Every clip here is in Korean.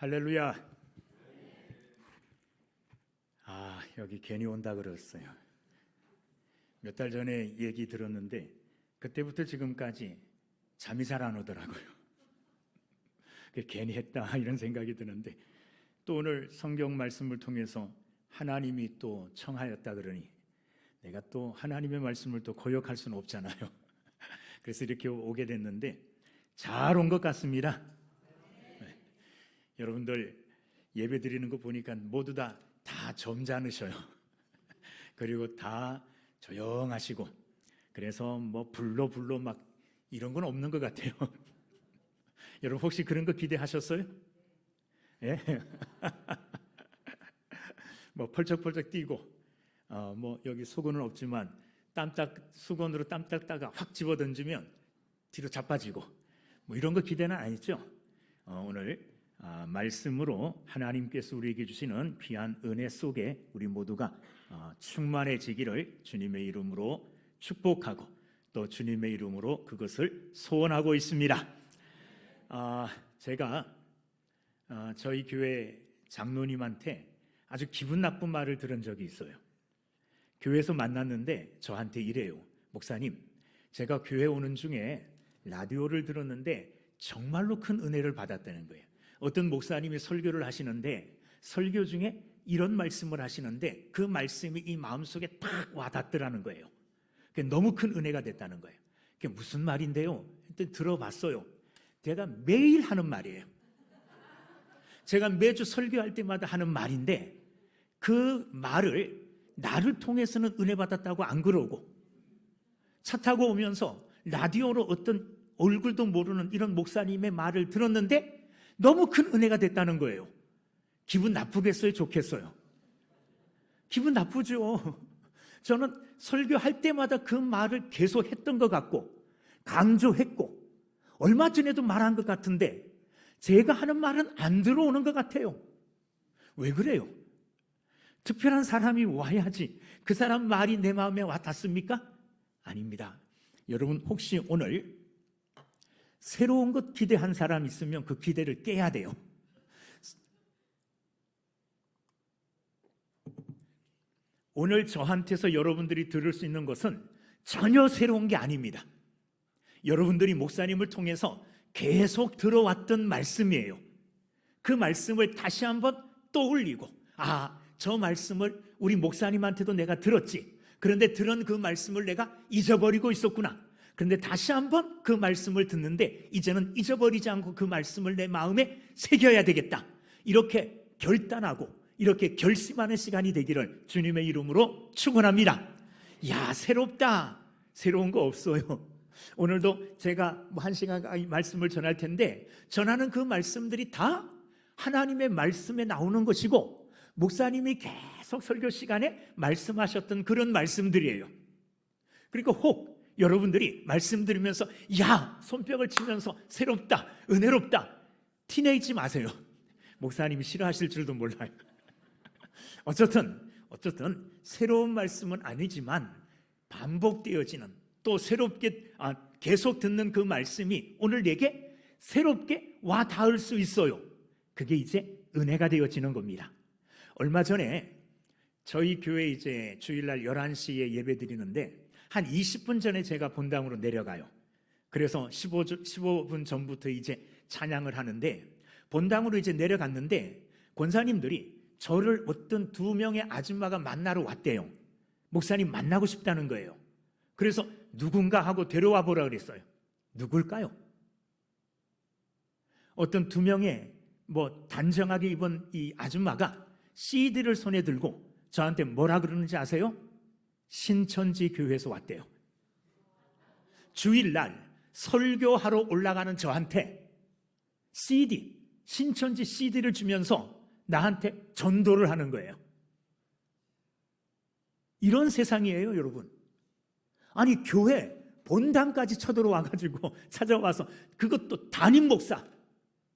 할렐루야. 여기 괜히 온다 그랬어요. 몇 달 전에 얘기 들었는데 그때부터 지금까지 잠이 잘 안 오더라고요. 괜히 했다 이런 생각이 드는데, 또 오늘 성경 말씀을 통해서 하나님이 또 청하였다 그러니 내가 또 하나님의 말씀을 또 거역할 수는 없잖아요. 그래서 이렇게 오게 됐는데 잘 온 것 같습니다. 네. 여러분들 예배 드리는 거 보니까 모두 다 점잖으셔요. 그리고 다 조용하시고, 그래서 뭐 불러 막 이런 건 없는 것 같아요. 여러분 혹시 그런 거 기대하셨어요? 예? 뭐 펄쩍펄쩍 뛰고, 뭐 여기 수건은 없지만 수건으로 땀 닦다가 확 집어 던지면 뒤로 자빠지고, 뭐 이런 거 기대는 아니죠. 오늘 말씀으로 하나님께서 우리에게 주시는 귀한 은혜 속에 우리 모두가 충만해지기를 주님의 이름으로 축복하고, 또 주님의 이름으로 그것을 소원하고 있습니다. 제가 저희 교회 장로님한테 아주 기분 나쁜 말을 들은 적이 있어요. 교회에서 만났는데 저한테 이래요. 목사님, 제가 교회 오는 중에 라디오를 들었는데 정말로 큰 은혜를 받았다는 거예요. 어떤 목사님이 설교를 하시는데 설교 중에 이런 말씀을 하시는데 그 말씀이 이 마음속에 딱 와닿더라는 거예요. 그게 너무 큰 은혜가 됐다는 거예요. 그게 무슨 말인데요? 일단 들어봤어요. 제가 매일 하는 말이에요. 제가 매주 설교할 때마다 하는 말인데 그 말을 나를 통해서는 은혜 받았다고 안 그러고, 차 타고 오면서 라디오로 어떤 얼굴도 모르는 이런 목사님의 말을 들었는데 너무 큰 은혜가 됐다는 거예요. 기분 나쁘겠어요? 좋겠어요? 기분 나쁘죠. 저는 설교할 때마다 그 말을 계속 했던 것 같고 강조했고, 얼마 전에도 말한 것 같은데 제가 하는 말은 안 들어오는 것 같아요. 왜 그래요? 특별한 사람이 와야지 그 사람 말이 내 마음에 와닿습니까? 아닙니다. 여러분 혹시 오늘 새로운 것 기대한 사람 있으면 그 기대를 깨야 돼요. 오늘 저한테서 여러분들이 들을 수 있는 것은 전혀 새로운 게 아닙니다. 여러분들이 목사님을 통해서 계속 들어왔던 말씀이에요. 그 말씀을 다시 한번 떠올리고, 저 말씀을 우리 목사님한테도 내가 들었지. 그런데 들은 그 말씀을 내가 잊어버리고 있었구나. 그런데 다시 한번 그 말씀을 듣는데 이제는 잊어버리지 않고 그 말씀을 내 마음에 새겨야 되겠다. 이렇게 결단하고 이렇게 결심하는 시간이 되기를 주님의 이름으로 축원합니다. 새롭다. 새로운 거 없어요. 오늘도 제가 한 시간 말씀을 전할 텐데 전하는 그 말씀들이 다 하나님의 말씀에 나오는 것이고, 목사님이 계속 설교 시간에 말씀하셨던 그런 말씀들이에요. 그리고 혹 여러분들이 말씀 들으면서 손뼉을 치면서 새롭다, 은혜롭다, 티내지 마세요. 목사님이 싫어하실 줄도 몰라요. 어쨌든 새로운 말씀은 아니지만 반복되어지는, 또 새롭게 계속 듣는 그 말씀이 오늘 내게 새롭게 와 닿을 수 있어요. 그게 이제 은혜가 되어지는 겁니다. 얼마 전에 저희 교회 이제 주일날 11시에 예배 드리는데 한 20분 전에 제가 본당으로 내려가요. 그래서 15분 전부터 이제 찬양을 하는데, 본당으로 이제 내려갔는데 권사님들이 저를 어떤 2명의 아줌마가 만나러 왔대요. 목사님 만나고 싶다는 거예요. 그래서 누군가 하고 데려와 보라 그랬어요. 누굴까요? 어떤 2명의 단정하게 입은 이 아줌마가 CD를 손에 들고 저한테 뭐라 그러는지 아세요? 신천지 교회에서 왔대요. 주일날 설교하러 올라가는 저한테 신천지 CD를 주면서 나한테 전도를 하는 거예요. 이런 세상이에요, 여러분. 아니, 교회 본당까지 쳐들어와가지고 찾아와서, 그것도 담임 목사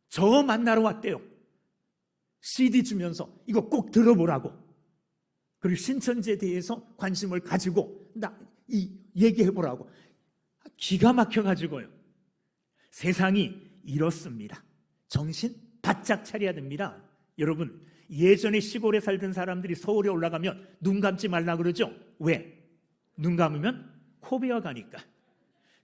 저 만나러 왔대요. CD 주면서 이거 꼭 들어보라고. 그리고 신천지에 대해서 관심을 가지고 얘기해보라고. 기가 막혀가지고요. 세상이 이렇습니다. 정신 바짝 차려야 됩니다. 여러분, 예전에 시골에 살던 사람들이 서울에 올라가면 눈 감지 말라 그러죠? 왜? 눈 감으면 코 베어가니까.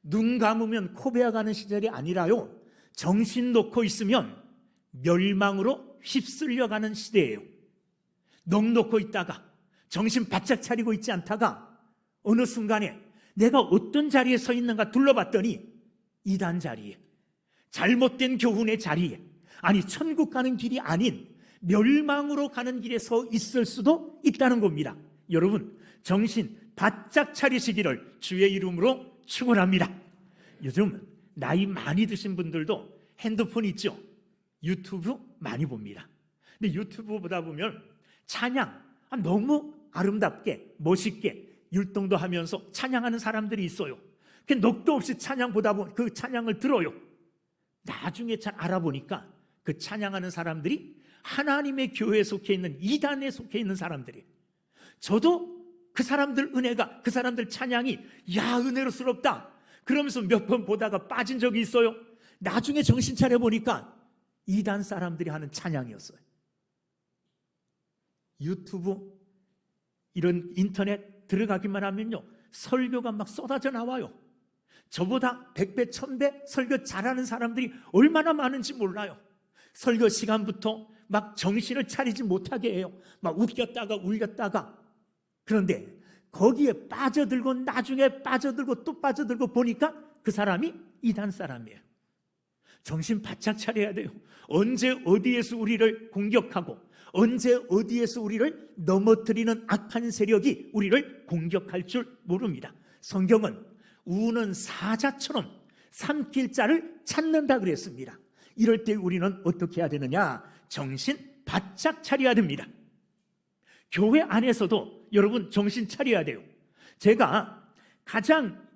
눈 감으면 코 베어가는 시절이 아니라요, 정신 놓고 있으면 멸망으로 휩쓸려가는 시대예요. 넋 놓고 있다가 정신 바짝 차리고 있지 않다가 어느 순간에 내가 어떤 자리에 서 있는가 둘러봤더니 이단 자리에, 잘못된 교훈의 자리에, 아니 천국 가는 길이 아닌 멸망으로 가는 길에 서 있을 수도 있다는 겁니다. 여러분, 정신 바짝 차리시기를 주의 이름으로 축원합니다. 요즘 나이 많이 드신 분들도 핸드폰 있죠? 유튜브 많이 봅니다. 근데 유튜브 보다 보면 찬양 너무 아름답게 멋있게 율동도 하면서 찬양하는 사람들이 있어요. 그 넋도 없이 찬양 보다 보면 그 찬양을 들어요. 나중에 잘 알아보니까 그 찬양하는 사람들이 하나님의 교회에 속해 있는 이단에 속해 있는 사람들이. 저도 그 사람들 은혜가, 그 사람들 찬양이 야 은혜로스럽다 그러면서 몇 번 보다가 빠진 적이 있어요. 나중에 정신 차려 보니까 이단 사람들이 하는 찬양이었어요. 유튜브 이런 인터넷 들어가기만 하면요, 설교가 막 쏟아져 나와요. 저보다 100배, 1000배 설교 잘하는 사람들이 얼마나 많은지 몰라요. 설교 시간부터 막 정신을 차리지 못하게 해요. 막 웃겼다가 울렸다가. 그런데 거기에 빠져들고 나중에 빠져들고 또 빠져들고 보니까 그 사람이 이단 사람이에요. 정신 바짝 차려야 돼요. 언제 어디에서 우리를 공격하고 언제 어디에서 우리를 넘어뜨리는 악한 세력이 우리를 공격할 줄 모릅니다. 성경은 우는 사자처럼 삼킬 자를 찾는다 그랬습니다. 이럴 때 우리는 어떻게 해야 되느냐? 정신 바짝 차려야 됩니다. 교회 안에서도 여러분 정신 차려야 돼요. 제가 가장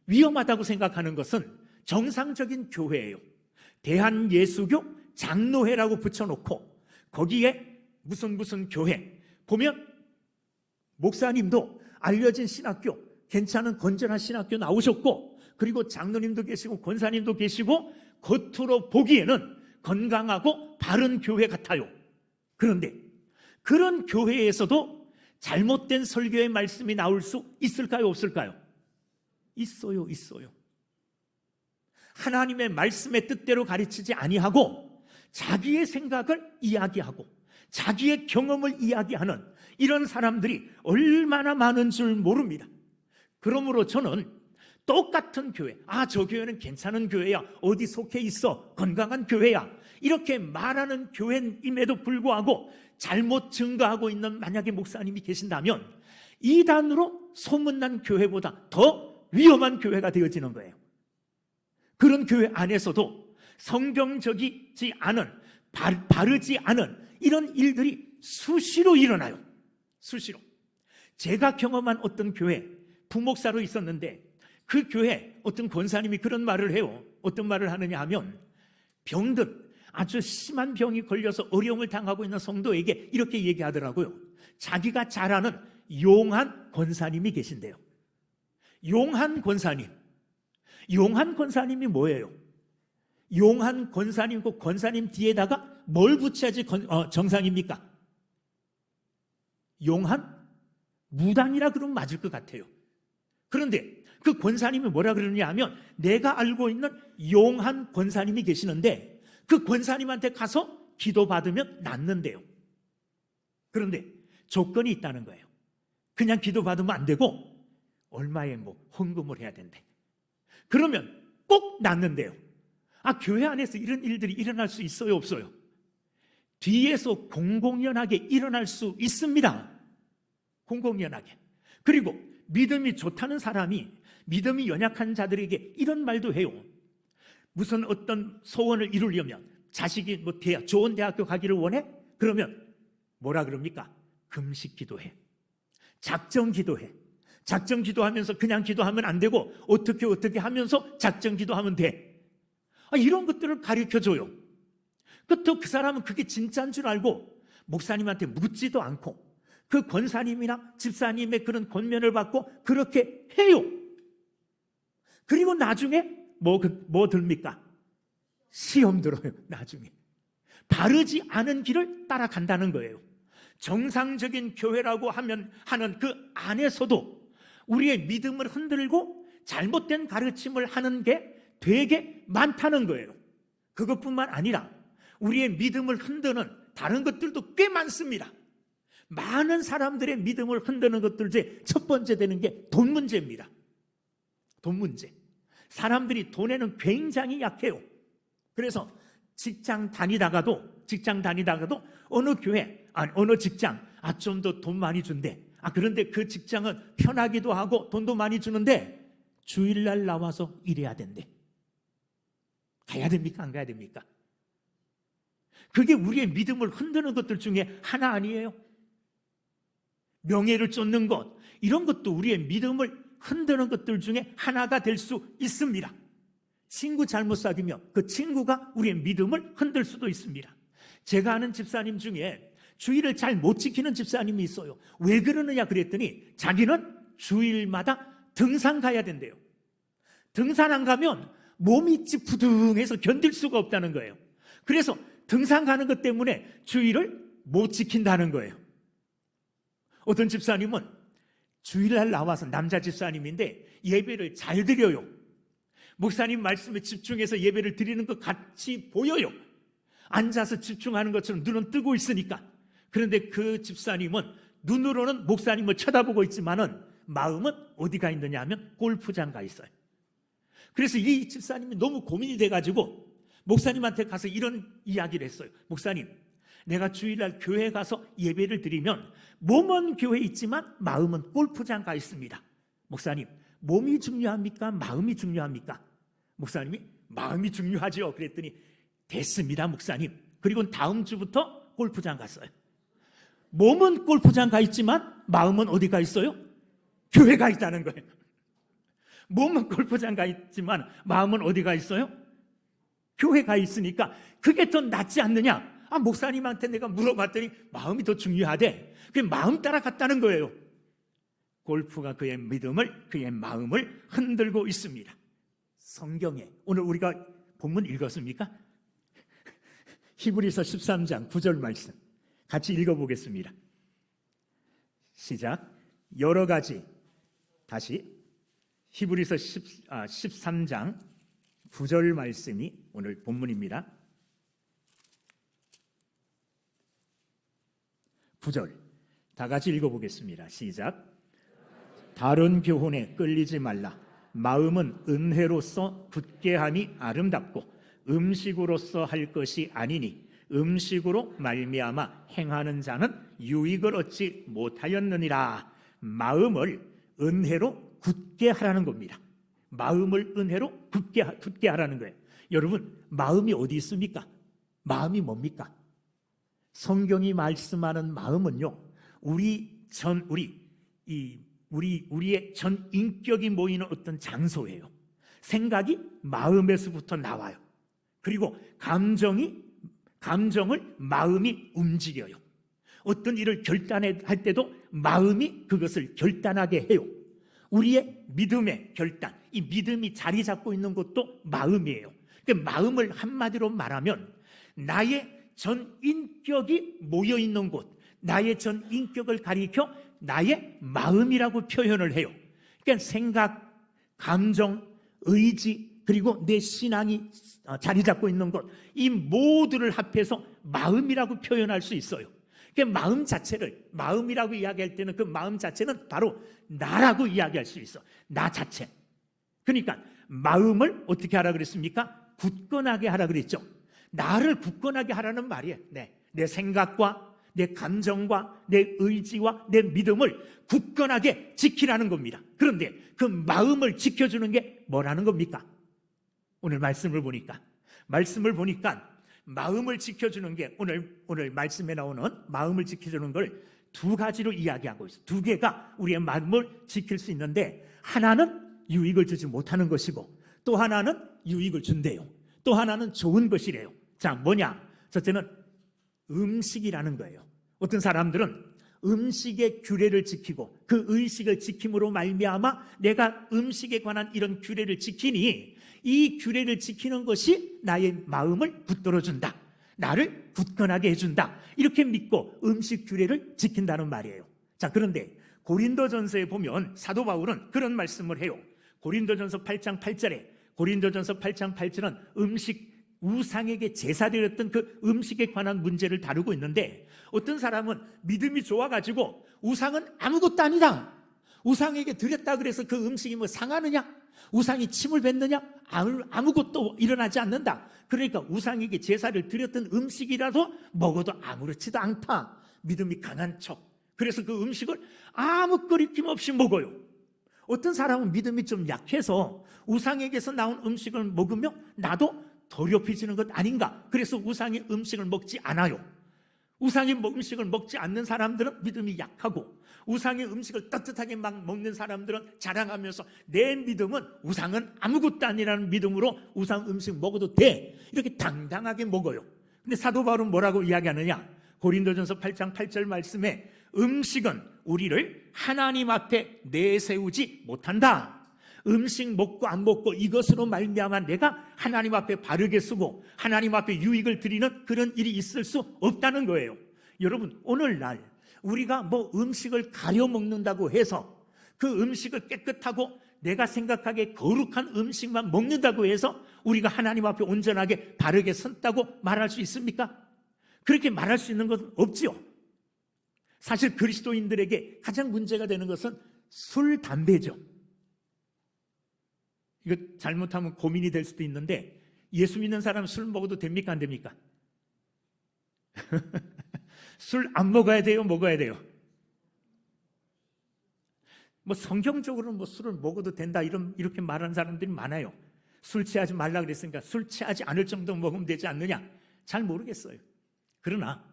위험하다고 생각하는 것은 정상적인 교회예요. 대한예수교 장로회라고 붙여놓고 거기에 무슨 교회 보면 목사님도 알려진 신학교, 괜찮은 건전한 신학교 나오셨고, 그리고 장로님도 계시고 권사님도 계시고 겉으로 보기에는 건강하고 바른 교회 같아요. 그런데 그런 교회에서도 잘못된 설교의 말씀이 나올 수 있을까요? 없을까요? 있어요. 하나님의 말씀의 뜻대로 가르치지 아니하고 자기의 생각을 이야기하고 자기의 경험을 이야기하는 이런 사람들이 얼마나 많은 줄 모릅니다. 그러므로 저는 똑같은 교회, 저 교회는 괜찮은 교회야, 어디 속해 있어, 건강한 교회야, 이렇게 말하는 교회임에도 불구하고 잘못 증거하고 있는 만약에 목사님이 계신다면 이단으로 소문난 교회보다 더 위험한 교회가 되어지는 거예요. 그런 교회 안에서도 성경적이지 않은, 바르지 않은 이런 일들이 수시로 일어나요. 수시로. 제가 경험한 어떤 교회 부목사로 있었는데 그 교회 어떤 권사님이 그런 말을 해요. 어떤 말을 하느냐 하면 병든 아주 심한 병이 걸려서 어려움을 당하고 있는 성도에게 이렇게 얘기하더라고요. 자기가 잘 아는 용한 권사님이 계신데요. 용한 권사님. 용한 권사님이 뭐예요? 용한 권사님, 그 권사님 뒤에다가 뭘 붙여야지 정상입니까? 용한? 무당이라 그러면 맞을 것 같아요. 그런데 그 권사님이 뭐라 그러느냐 하면 내가 알고 있는 용한 권사님이 계시는데 그 권사님한테 가서 기도받으면 낫는데요. 그런데 조건이 있다는 거예요. 그냥 기도받으면 안 되고 얼마에 헌금을 해야 된대. 그러면 꼭 낫는데요. 교회 안에서 이런 일들이 일어날 수 있어요, 없어요? 뒤에서 공공연하게 일어날 수 있습니다. 공공연하게. 그리고 믿음이 좋다는 사람이 믿음이 연약한 자들에게 이런 말도 해요. 무슨 어떤 소원을 이루려면 자식이 좋은 대학교 가기를 원해? 그러면 뭐라 그럽니까? 금식 기도해. 작정 기도해. 작정 기도하면서 그냥 기도하면 안 되고 어떻게 하면서 작정 기도하면 돼. 이런 것들을 가르쳐줘요. 또 그 사람은 그게 진짜인 줄 알고 목사님한테 묻지도 않고 그 권사님이나 집사님의 그런 권면을 받고 그렇게 해요. 그리고 나중에 뭐 듭니까? 시험 들어요. 나중에 바르지 않은 길을 따라간다는 거예요. 정상적인 교회라고 하는 그 안에서도 우리의 믿음을 흔들고 잘못된 가르침을 하는 게 되게 많다는 거예요. 그것뿐만 아니라 우리의 믿음을 흔드는 다른 것들도 꽤 많습니다. 많은 사람들의 믿음을 흔드는 것들 중에 첫 번째 되는 게 돈 문제입니다. 돈 문제. 사람들이 돈에는 굉장히 약해요. 그래서 직장 다니다가도 어느 교회, 어느 직장, 좀 더 돈 많이 준대. 그런데 그 직장은 편하기도 하고 돈도 많이 주는데 주일날 나와서 일해야 된대. 가야 됩니까? 안 가야 됩니까? 그게 우리의 믿음을 흔드는 것들 중에 하나 아니에요? 명예를 쫓는 것, 이런 것도 우리의 믿음을 흔드는 것들 중에 하나가 될 수 있습니다. 친구 잘못 사귀면 그 친구가 우리의 믿음을 흔들 수도 있습니다. 제가 아는 집사님 중에 주일을 잘 못 지키는 집사님이 있어요. 왜 그러느냐 그랬더니 자기는 주일마다 등산 가야 된대요. 등산 안 가면 몸이 찌푸둥해서 견딜 수가 없다는 거예요. 그래서 등산 가는 것 때문에 주일을 못 지킨다는 거예요. 어떤 집사님은 주일날 나와서, 남자 집사님인데 예배를 잘 드려요. 목사님 말씀에 집중해서 예배를 드리는 것 같이 보여요. 앉아서 집중하는 것처럼 눈은 뜨고 있으니까. 그런데 그 집사님은 눈으로는 목사님을 쳐다보고 있지만은 마음은 어디가 있느냐 하면 골프장 가 있어요. 그래서 이 집사님이 너무 고민이 돼가지고 목사님한테 가서 이런 이야기를 했어요. 목사님, 내가 주일날 교회 가서 예배를 드리면 몸은 교회에 있지만 마음은 골프장 가 있습니다. 목사님, 몸이 중요합니까? 마음이 중요합니까? 목사님이 마음이 중요하죠. 그랬더니 됐습니다, 목사님. 그리고 다음 주부터 골프장 갔어요. 몸은 골프장 가 있지만 마음은 어디 가 있어요? 교회 가 있다는 거예요. 몸은 골프장 가 있지만 마음은 어디 가 있어요? 교회 가 있으니까 그게 더 낫지 않느냐? 목사님한테 내가 물어봤더니 마음이 더 중요하대. 그 마음 따라 갔다는 거예요. 골프가 그의 믿음을, 그의 마음을 흔들고 있습니다. 성경에 오늘 우리가 본문 읽었습니까? 히브리서 13장 9절 말씀 같이 읽어보겠습니다. 시작. 여러 가지, 다시 히브리서 13장 9절 말씀이 오늘 본문입니다. 9절 다 같이 읽어보겠습니다. 시작. 다른 교훈에 끌리지 말라. 마음은 은혜로서 굳게 함이 아름답고 음식으로서 할 것이 아니니 음식으로 말미암아 행하는 자는 유익을 얻지 못하였느니라. 마음을 은혜로 굳게 하라는 겁니다. 마음을 은혜로 굳게 하라는 거예요. 여러분, 마음이 어디 있습니까? 마음이 뭡니까? 성경이 말씀하는 마음은요, 우리의 전 인격이 모이는 어떤 장소예요. 생각이 마음에서부터 나와요. 그리고 감정을 마음이 움직여요. 어떤 일을 결단할 때도 마음이 그것을 결단하게 해요. 우리의 믿음의 결단, 이 믿음이 자리 잡고 있는 것도 마음이에요. 그러니까 마음을 한마디로 말하면 나의 전 인격이 모여 있는 곳, 나의 전 인격을 가리켜 나의 마음이라고 표현을 해요. 그러니까 생각, 감정, 의지, 그리고 내 신앙이 자리 잡고 있는 것, 이 모두를 합해서 마음이라고 표현할 수 있어요. 그러니까 마음 자체를, 마음이라고 이야기할 때는 그 마음 자체는 바로 나라고 이야기할 수 있어. 나 자체. 그러니까 마음을 어떻게 하라 그랬습니까? 굳건하게 하라 그랬죠. 나를 굳건하게 하라는 말이에요. 내 생각과 내 감정과 내 의지와 내 믿음을 굳건하게 지키라는 겁니다. 그런데 그 마음을 지켜주는 게 뭐라는 겁니까? 오늘 말씀을 보니까 마음을 지켜주는 게 오늘 말씀에 나오는 마음을 지켜주는 걸 두 가지로 이야기하고 있어요. 두 개가 우리의 마음을 지킬 수 있는데, 하나는 유익을 주지 못하는 것이고 또 하나는 유익을 준대요. 또 하나는 좋은 것이래요. 자, 뭐냐? 첫째는 음식이라는 거예요. 어떤 사람들은 음식의 규례를 지키고 그 의식을 지킴으로 말미암아 내가 음식에 관한 이런 규례를 지키니 이 규례를 지키는 것이 나의 마음을 붙들어준다. 나를 굳건하게 해준다. 이렇게 믿고 음식 규례를 지킨다는 말이에요. 자, 그런데 고린도전서에 보면 사도 바울은 그런 말씀을 해요. 고린도전서 8장 8절에 고린도전서 8장 8절은 우상에게 제사드렸던 그 음식에 관한 문제를 다루고 있는데, 어떤 사람은 믿음이 좋아가지고 우상은 아무것도 아니다, 우상에게 드렸다 그래서 그 음식이 뭐 상하느냐, 우상이 침을 뱉느냐, 아무것도 일어나지 않는다, 그러니까 우상에게 제사를 드렸던 음식이라도 먹어도 아무렇지도 않다, 믿음이 강한 척, 그래서 그 음식을 아무 거리낌 없이 먹어요. 어떤 사람은 믿음이 좀 약해서 우상에게서 나온 음식을 먹으면 나도 더럽혀지는 것 아닌가, 그래서 우상의 음식을 먹지 않아요. 우상의 음식을 먹지 않는 사람들은 믿음이 약하고, 우상의 음식을 떳떳하게 막 먹는 사람들은 자랑하면서 내 믿음은 우상은 아무것도 아니라는 믿음으로 우상 음식 먹어도 돼, 이렇게 당당하게 먹어요. 근데 사도 바울은 뭐라고 이야기하느냐, 고린도전서 8장 8절 말씀에 음식은 우리를 하나님 앞에 내세우지 못한다. 음식 먹고 안 먹고 이것으로 말미암아 내가 하나님 앞에 바르게 쓰고 하나님 앞에 유익을 드리는 그런 일이 있을 수 없다는 거예요. 여러분, 오늘날 우리가 뭐 음식을 가려 먹는다고 해서 그 음식을 깨끗하고 내가 생각하기에 거룩한 음식만 먹는다고 해서 우리가 하나님 앞에 온전하게 바르게 섰다고 말할 수 있습니까? 그렇게 말할 수 있는 것은 없지요. 사실 그리스도인들에게 가장 문제가 되는 것은 술, 담배죠. 이거 잘못하면 고민이 될 수도 있는데, 예수 믿는 사람 술 먹어도 됩니까, 안 됩니까? 술 안 먹어야 돼요, 먹어야 돼요? 뭐 성경적으로는 뭐 술을 먹어도 된다 이렇게 말하는 사람들이 많아요. 술 취하지 말라 그랬으니까 술 취하지 않을 정도 먹으면 되지 않느냐? 잘 모르겠어요. 그러나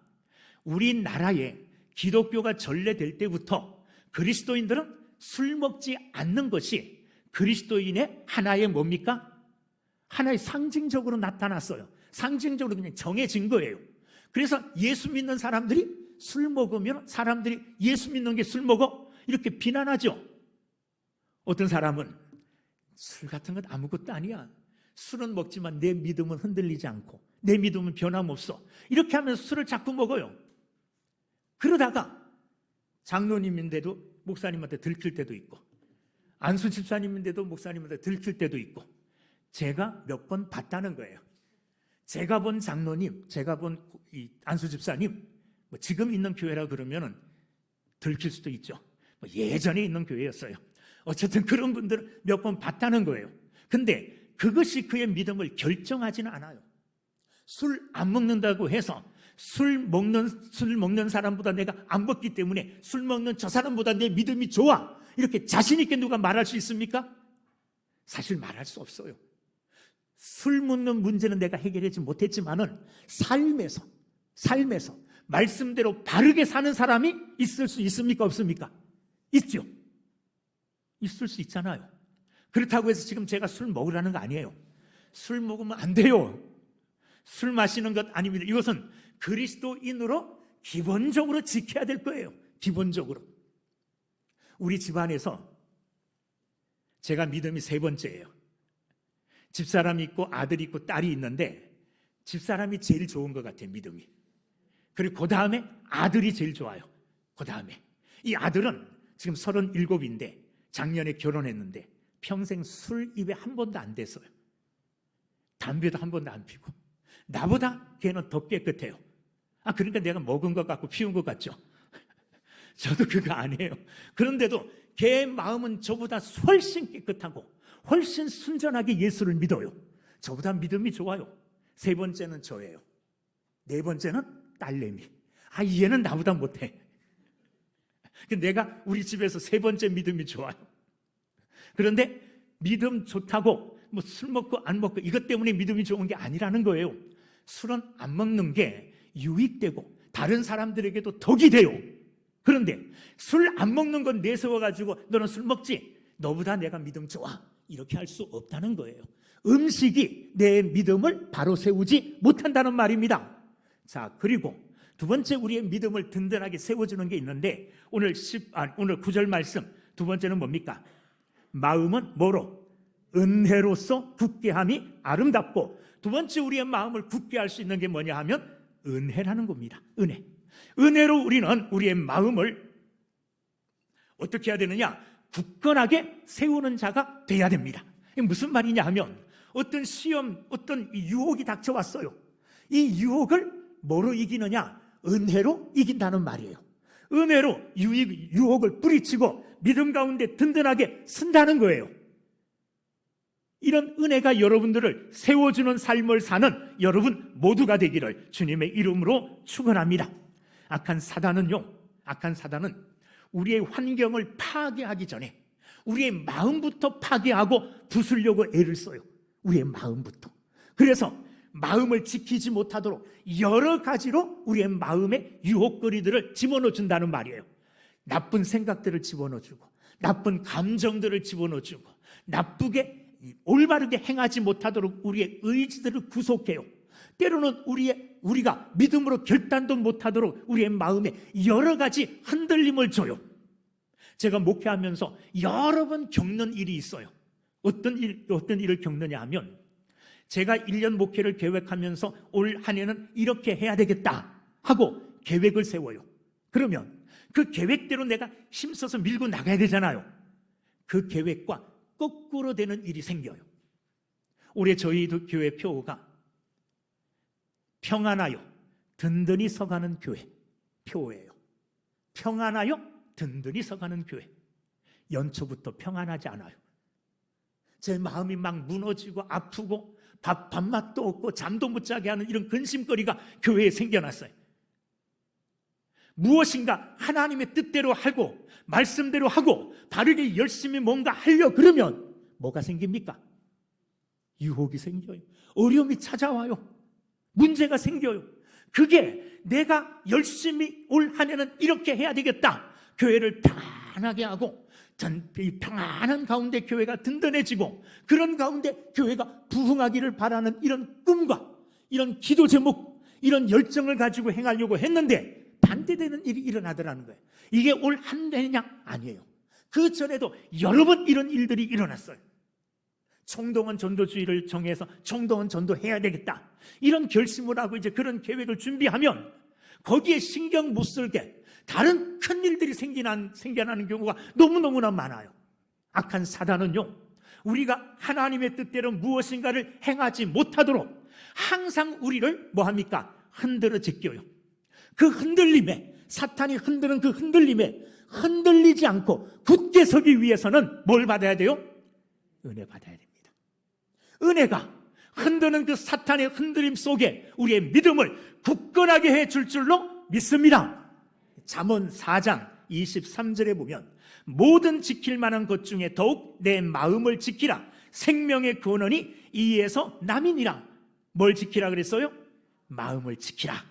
우리나라에 기독교가 전래될 때부터 그리스도인들은 술 먹지 않는 것이 그리스도인의 하나의 뭡니까? 하나의 상징적으로 나타났어요. 상징적으로 그냥 정해진 거예요. 그래서 예수 믿는 사람들이 술 먹으면 사람들이 예수 믿는 게 술 먹어? 이렇게 비난하죠. 어떤 사람은 술 같은 건 아무것도 아니야, 술은 먹지만 내 믿음은 흔들리지 않고 내 믿음은 변함없어, 이렇게 하면서 술을 자꾸 먹어요. 그러다가 장로님인데도 목사님한테 들킬 때도 있고, 안수 집사님인데도 목사님한테 들킬 때도 있고, 제가 몇 번 봤다는 거예요. 제가 본 장로님, 제가 본 이 안수 집사님, 뭐 지금 있는 교회라 그러면은 들킬 수도 있죠. 뭐 예전에 있는 교회였어요. 어쨌든 그런 분들은 몇 번 봤다는 거예요. 근데 그것이 그의 믿음을 결정하지는 않아요. 술 안 먹는다고 해서 술 먹는 사람보다 내가 안 먹기 때문에 술 먹는 저 사람보다 내 믿음이 좋아, 이렇게 자신 있게 누가 말할 수 있습니까? 사실 말할 수 없어요. 술 먹는 문제는 내가 해결하지 못했지만은 삶에서 말씀대로 바르게 사는 사람이 있을 수 있습니까, 없습니까? 있죠. 있을 수 있잖아요. 그렇다고 해서 지금 제가 술 먹으라는 거 아니에요. 술 먹으면 안 돼요. 술 마시는 것 아닙니다. 이것은 그리스도인으로 기본적으로 지켜야 될 거예요. 기본적으로. 우리 집안에서 제가 믿음이 세 번째예요. 집사람이 있고 아들이 있고 딸이 있는데 집사람이 제일 좋은 것 같아요, 믿음이. 그리고 그 다음에 아들이 제일 좋아요. 그 다음에 이 아들은 지금 37인데 작년에 결혼했는데 평생 술 입에 한 번도 안 댔어요. 담배도 한 번도 안 피고. 나보다 걔는 더 깨끗해요. 그러니까 내가 먹은 것 같고 피운 것 같죠. 저도 그거 아니에요. 그런데도 걔 마음은 저보다 훨씬 깨끗하고 훨씬 순전하게 예수를 믿어요. 저보다 믿음이 좋아요. 세 번째는 저예요. 네 번째는 딸내미. 얘는 나보다 못해. 내가 우리 집에서 세 번째 믿음이 좋아요. 그런데 믿음 좋다고 뭐 술 먹고 안 먹고 이것 때문에 믿음이 좋은 게 아니라는 거예요. 술은 안 먹는 게 유익되고 다른 사람들에게도 덕이 돼요. 그런데 술 안 먹는 건 내세워가지고 너는 술 먹지? 너보다 내가 믿음 좋아, 이렇게 할 수 없다는 거예요. 음식이 내 믿음을 바로 세우지 못한다는 말입니다. 자, 그리고 두 번째 우리의 믿음을 든든하게 세워주는 게 있는데 오늘 9절 말씀 두 번째는 뭡니까? 마음은 뭐로? 은혜로서 굳게 함이 아름답고 두 번째 우리의 마음을 굳게 할 수 있는 게 뭐냐 하면 은혜라는 겁니다. 은혜로 우리는 우리의 마음을 어떻게 해야 되느냐? 굳건하게 세우는 자가 돼야 됩니다. 이게 무슨 말이냐 하면 어떤 시험, 어떤 유혹이 닥쳐왔어요. 이 유혹을 뭐로 이기느냐? 은혜로 이긴다는 말이에요. 은혜로 유혹을 뿌리치고 믿음 가운데 든든하게 쓴다는 거예요. 이런 은혜가 여러분들을 세워주는 삶을 사는 여러분 모두가 되기를 주님의 이름으로 축원합니다. 악한 사단은 우리의 환경을 파괴하기 전에 우리의 마음부터 파괴하고 부수려고 애를 써요. 우리의 마음부터. 그래서 마음을 지키지 못하도록 여러 가지로 우리의 마음에 유혹거리들을 집어넣어 준다는 말이에요. 나쁜 생각들을 집어넣어 주고, 나쁜 감정들을 집어넣어 주고, 나쁘게 올바르게 행하지 못하도록 우리의 의지들을 구속해요. 때로는 우리가 믿음으로 결단도 못하도록 우리의 마음에 여러 가지 흔들림을 줘요. 제가 목회하면서 여러 번 겪는 일이 있어요. 어떤 일을 겪느냐 하면, 제가 1년 목회를 계획하면서 올 한 해는 이렇게 해야 되겠다 하고 계획을 세워요. 그러면 그 계획대로 내가 힘써서 밀고 나가야 되잖아요. 그 계획과 거꾸로 되는 일이 생겨요. 올해 저희 교회 표어가 평안하여 든든히 서가는 교회 표어예요. 평안하여 든든히 서가는 교회. 연초부터 평안하지 않아요. 제 마음이 막 무너지고 아프고 밥맛도 없고 잠도 못 자게 하는 이런 근심거리가 교회에 생겨났어요. 무엇인가 하나님의 뜻대로 하고 말씀대로 하고 바르게 열심히 뭔가 하려 그러면 뭐가 생깁니까? 유혹이 생겨요. 어려움이 찾아와요. 문제가 생겨요. 그게 내가 열심히 올 한 해는 이렇게 해야 되겠다. 교회를 편안하게 하고 이 평안한 가운데 교회가 든든해지고 그런 가운데 교회가 부흥하기를 바라는 이런 꿈과 이런 기도 제목, 이런 열정을 가지고 행하려고 했는데 반대되는 일이 일어나더라는 거예요. 이게 올 한 해냐? 아니에요. 그 전에도 여러 번 이런 일들이 일어났어요. 총동원 전도주의를 정해서 총동원 전도해야 되겠다, 이런 결심을 하고 이제 그런 계획을 준비하면 거기에 신경 못 쓸게 다른 큰 일들이 생겨나는 경우가 너무너무나 많아요. 악한 사단은요, 우리가 하나님의 뜻대로 무엇인가를 행하지 못하도록 항상 우리를 뭐합니까? 흔들어 제껴요. 그 흔들림에, 사탄이 흔드는 그 흔들림에 흔들리지 않고 굳게 서기 위해서는 뭘 받아야 돼요? 은혜 받아야 됩니다. 은혜가 흔드는 그 사탄의 흔들림 속에 우리의 믿음을 굳건하게 해줄 줄로 믿습니다. 잠언 4장 23절에 보면 모든 지킬 만한 것 중에 더욱 내 마음을 지키라. 생명의 근원이 이에서 남이니라. 뭘 지키라 그랬어요? 마음을 지키라.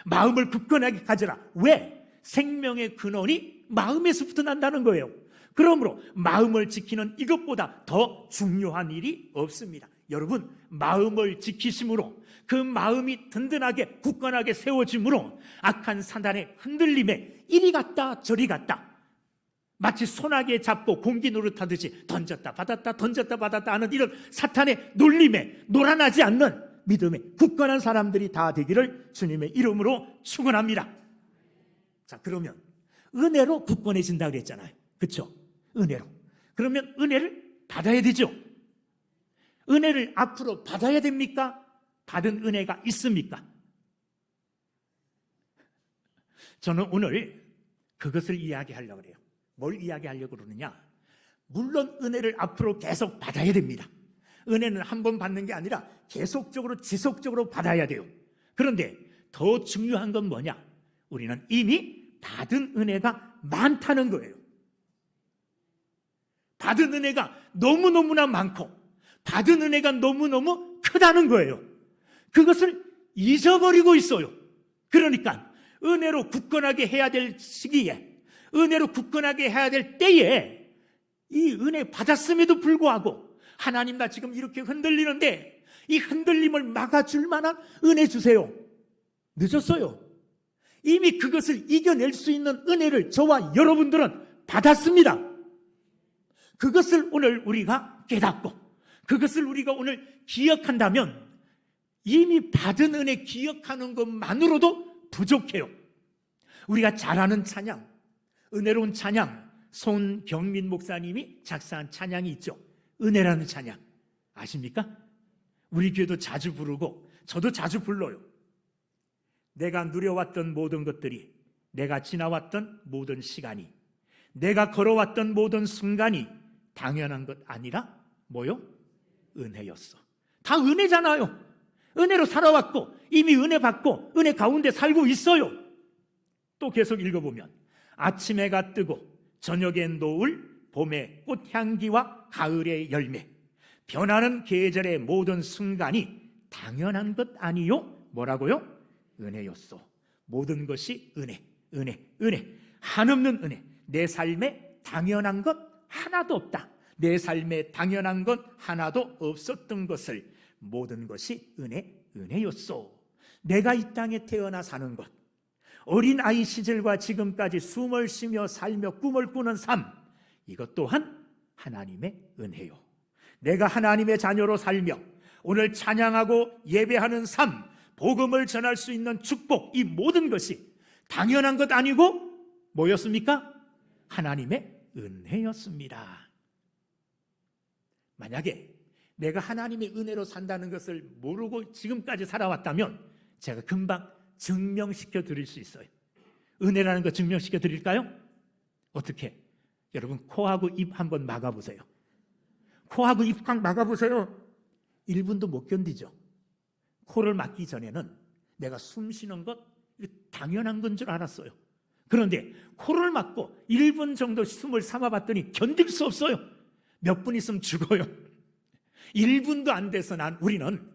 마음을 굳건하게 가져라. 왜? 생명의 근원이 마음에서부터 난다는 거예요. 그러므로 마음을 지키는 이것보다 더 중요한 일이 없습니다. 여러분, 마음을 지키심으로 그 마음이 든든하게 굳건하게 세워짐으로 악한 사단의 흔들림에 이리 갔다 저리 갔다, 마치 소나기에 잡고 공기 노릇하듯이 던졌다 받았다 던졌다 받았다 하는 이런 사탄의 놀림에 놀아나지 않는 믿음의 굳건한 사람들이 다 되기를 주님의 이름으로 축원합니다. 자, 그러면 은혜로 굳건해진다 그랬잖아요. 그렇죠? 은혜로. 그러면 은혜를 받아야 되죠. 은혜를 앞으로 받아야 됩니까? 받은 은혜가 있습니까? 저는 오늘 그것을 이야기하려고 그래요. 뭘 이야기하려고 그러느냐? 물론 은혜를 앞으로 계속 받아야 됩니다. 은혜는 한 번 받는 게 아니라 계속적으로 지속적으로 받아야 돼요. 그런데 더 중요한 건 뭐냐? 우리는 이미 받은 은혜가 많다는 거예요. 받은 은혜가 너무너무나 많고 받은 은혜가 너무너무 크다는 거예요. 그것을 잊어버리고 있어요. 그러니까 은혜로 굳건하게 해야 될 시기에, 은혜로 굳건하게 해야 될 때에 이 은혜 받았음에도 불구하고 하나님, 나 지금 이렇게 흔들리는데 이 흔들림을 막아줄 만한 은혜 주세요. 늦었어요. 이미 그것을 이겨낼 수 있는 은혜를 저와 여러분들은 받았습니다. 그것을 오늘 우리가 깨닫고 그것을 우리가 오늘 기억한다면 이미 받은 은혜 기억하는 것만으로도 부족해요. 우리가 잘 아는 찬양, 은혜로운 찬양, 손경민 목사님이 작사한 찬양이 있죠. 은혜라는 찬양 아십니까? 우리 교회도 자주 부르고 저도 자주 불러요. 내가 누려왔던 모든 것들이, 내가 지나왔던 모든 시간이, 내가 걸어왔던 모든 순간이 당연한 것 아니라 뭐요? 은혜였어. 다 은혜잖아요. 은혜로 살아왔고 이미 은혜 받고 은혜 가운데 살고 있어요. 또 계속 읽어보면 아침 해가 뜨고 저녁엔 노을, 봄의 꽃향기와 가을의 열매, 변하는 계절의 모든 순간이 당연한 것 아니요? 뭐라고요? 은혜였소. 모든 것이 은혜, 은혜, 은혜. 한없는 은혜. 내 삶에 당연한 것 하나도 없다. 내 삶에 당연한 것 하나도 없었던 것을 모든 것이 은혜, 은혜였소. 내가 이 땅에 태어나 사는 것, 어린 아이 시절과 지금까지 숨을 쉬며 살며 꿈을 꾸는 삶, 이것 또한 하나님의 은혜요. 내가 하나님의 자녀로 살며 오늘 찬양하고 예배하는 삶, 복음을 전할 수 있는 축복, 이 모든 것이 당연한 것 아니고 뭐였습니까? 하나님의 은혜였습니다. 만약에 내가 하나님의 은혜로 산다는 것을 모르고 지금까지 살아왔다면 제가 금방 증명시켜 드릴 수 있어요. 은혜라는 거 증명시켜 드릴까요? 어떻게? 여러분 코하고 입 한번 막아보세요. 코하고 입 꽉 막아보세요. 1분도 못 견디죠. 코를 막기 전에는 내가 숨 쉬는 것 당연한 건 줄 알았어요. 그런데 코를 막고 1분 정도 숨을 삼아봤더니 견딜 수 없어요. 몇 분 있으면 죽어요. 1분도 안 돼서 우리는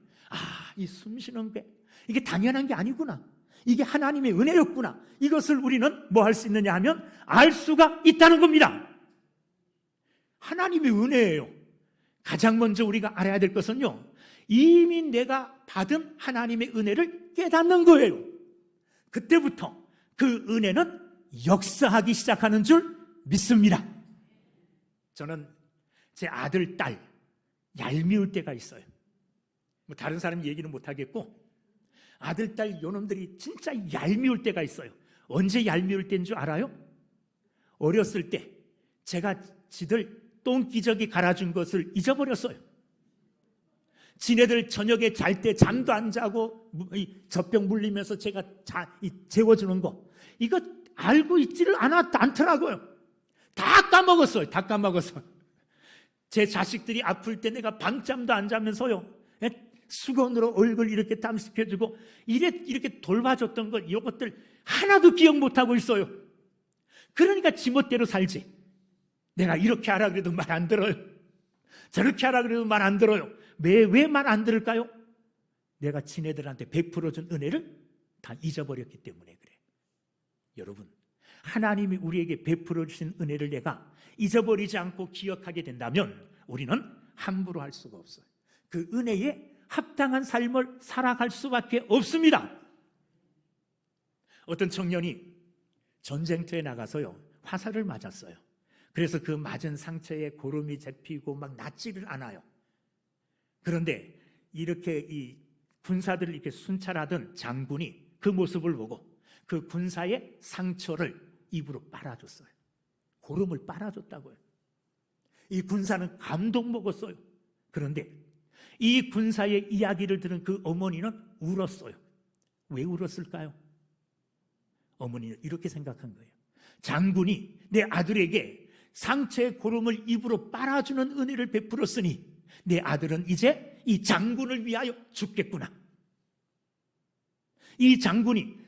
이 숨 쉬는 게 이게 당연한 게 아니구나, 이게 하나님의 은혜였구나, 이것을 우리는 뭐 할 수 있느냐 하면 알 수가 있다는 겁니다. 하나님의 은혜예요. 가장 먼저 우리가 알아야 될 것은요, 이미 내가 받은 하나님의 은혜를 깨닫는 거예요. 그때부터 그 은혜는 역사하기 시작하는 줄 믿습니다. 저는 제 아들, 딸 얄미울 때가 있어요. 뭐 다른 사람 얘기는 못하겠고 아들, 딸 요놈들이 진짜 얄미울 때가 있어요. 언제 얄미울 때인 줄 알아요? 어렸을 때 제가 지들 똥기저귀 갈아준 것을 잊어버렸어요. 지네들 저녁에 잘 때 잠도 안 자고 젖병 물리면서 제가 재워주는 거, 이거 알고 있지를 않더라고요. 다 까먹었어요. 다 까먹었어요. 제 자식들이 아플 때 내가 밤잠도 안 자면서요, 수건으로 얼굴 이렇게 땀시켜주고 이렇게 돌봐줬던 것, 이것들 하나도 기억 못하고 있어요. 그러니까 지멋대로 살지. 내가 이렇게 하라 그래도 말 안 들어요. 저렇게 하라 그래도 말 안 들어요. 왜 말 안 들을까요? 내가 지네들한테 베풀어준 은혜를 다 잊어버렸기 때문에 그래. 여러분, 하나님이 우리에게 베풀어 주신 은혜를 내가 잊어버리지 않고 기억하게 된다면 우리는 함부로 할 수가 없어요. 그 은혜에 합당한 삶을 살아갈 수밖에 없습니다. 어떤 청년이 전쟁터에 나가서요, 화살을 맞았어요. 그래서 그 맞은 상처에 고름이 잡히고 막 낫지를 않아요. 그런데 이렇게 이 군사들을 이렇게 순찰하던 장군이 그 모습을 보고 그 군사의 상처를 입으로 빨아줬어요. 고름을 빨아줬다고요. 이 군사는 감동 먹었어요. 그런데 이 군사의 이야기를 들은 그 어머니는 울었어요. 왜 울었을까요? 어머니는 이렇게 생각한 거예요. 장군이 내 아들에게 상처의 고름을 입으로 빨아주는 은혜를 베풀었으니 내 아들은 이제 이 장군을 위하여 죽겠구나. 이 장군이